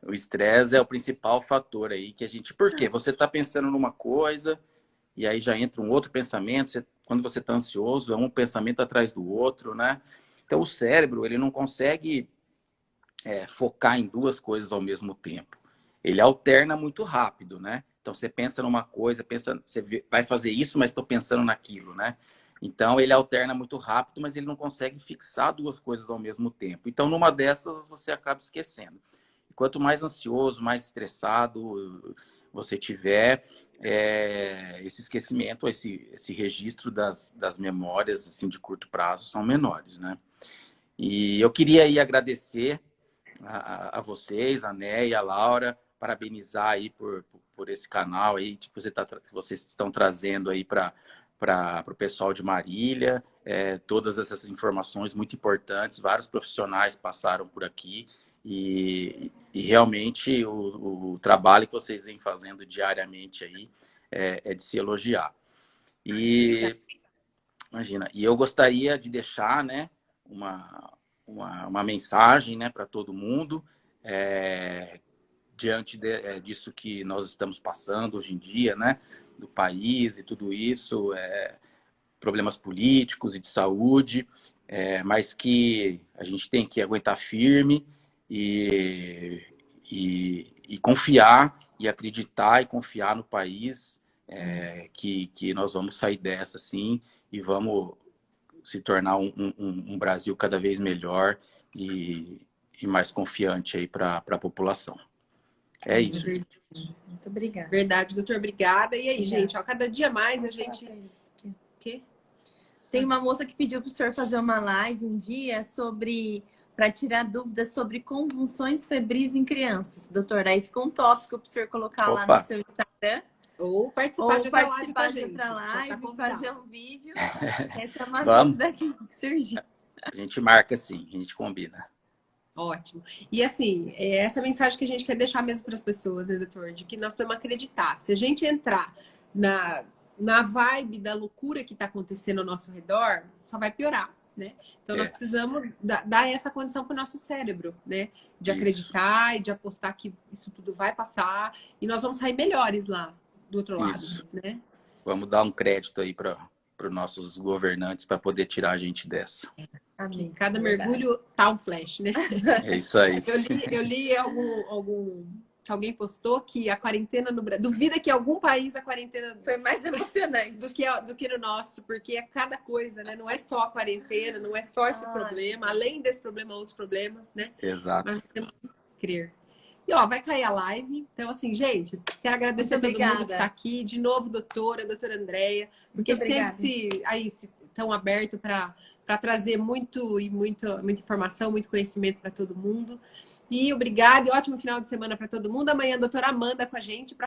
O estresse é o principal fator aí que a gente... Por quê? Você está pensando numa coisa e aí já entra um outro pensamento. Quando você está ansioso, é um pensamento atrás do outro, né? Então, o cérebro, ele não consegue focar em duas coisas ao mesmo tempo. Ele alterna muito rápido, né? Então, você pensa numa coisa, você vai fazer isso, mas estou pensando naquilo, né? Então, ele alterna muito rápido, mas ele não consegue fixar duas coisas ao mesmo tempo. Então, numa dessas, você acaba esquecendo. Quanto mais ansioso, mais estressado você tiver, esse esquecimento, esse registro das memórias assim, de curto prazo são menores, né? E eu queria aí agradecer a vocês, a Né e a Laura, parabenizar aí por esse canal aí que vocês estão trazendo aí para o pessoal de Marília, todas essas informações muito importantes. Vários profissionais passaram por aqui e realmente o trabalho que vocês vêm fazendo diariamente aí é de se elogiar. E imagina, e eu gostaria de deixar, né, uma mensagem, né, para todo mundo diante disso que nós estamos passando hoje em dia, né, do país e tudo isso, problemas políticos e de saúde, mas que a gente tem que aguentar firme e confiar e acreditar e confiar no país, que nós vamos sair dessa, sim, e vamos se tornar um Brasil cada vez melhor e mais confiante aí para a população. É isso. Muito obrigada. Verdade, doutor, obrigada. E aí, gente, cada dia mais a gente... O quê? Tem uma moça que pediu para o senhor fazer uma live um dia para tirar dúvidas sobre convulsões febris em crianças. Doutor, aí ficou um tópico para o senhor colocar lá no seu Instagram. Ou participar de outra live, fazer um vídeo. Essa é uma dúvida que surgiu. A gente marca sim, a gente combina. Ótimo. E assim, essa mensagem que a gente quer deixar mesmo para as pessoas, né, doutor? De que nós podemos acreditar. Se a gente entrar na vibe da loucura que está acontecendo ao nosso redor, só vai piorar, né? Então, nós precisamos dar essa condição para o nosso cérebro, né? De acreditar e de apostar que isso tudo vai passar e nós vamos sair melhores lá do outro lado, né? Vamos dar um crédito aí para os nossos governantes para poder tirar a gente dessa. Amém. Cada mergulho tá um flash, né? É isso aí. Eu li algum que alguém postou que a quarentena no Brasil... Duvida que em algum país a quarentena Foi mais emocionante. do que no nosso, porque é cada coisa, né? Não é só a quarentena, não é só esse problema. Além desse problema, outros problemas, né? Exato. Mas temos que crer. E, ó, vai cair a live. Então, assim, gente, quero agradecer a todo mundo que está aqui. De novo, doutora Andréia, porque sempre se estão abertos para trazer muita informação, muito conhecimento para todo mundo. E obrigada e ótimo final de semana para todo mundo. Amanhã a doutora Amanda com a gente para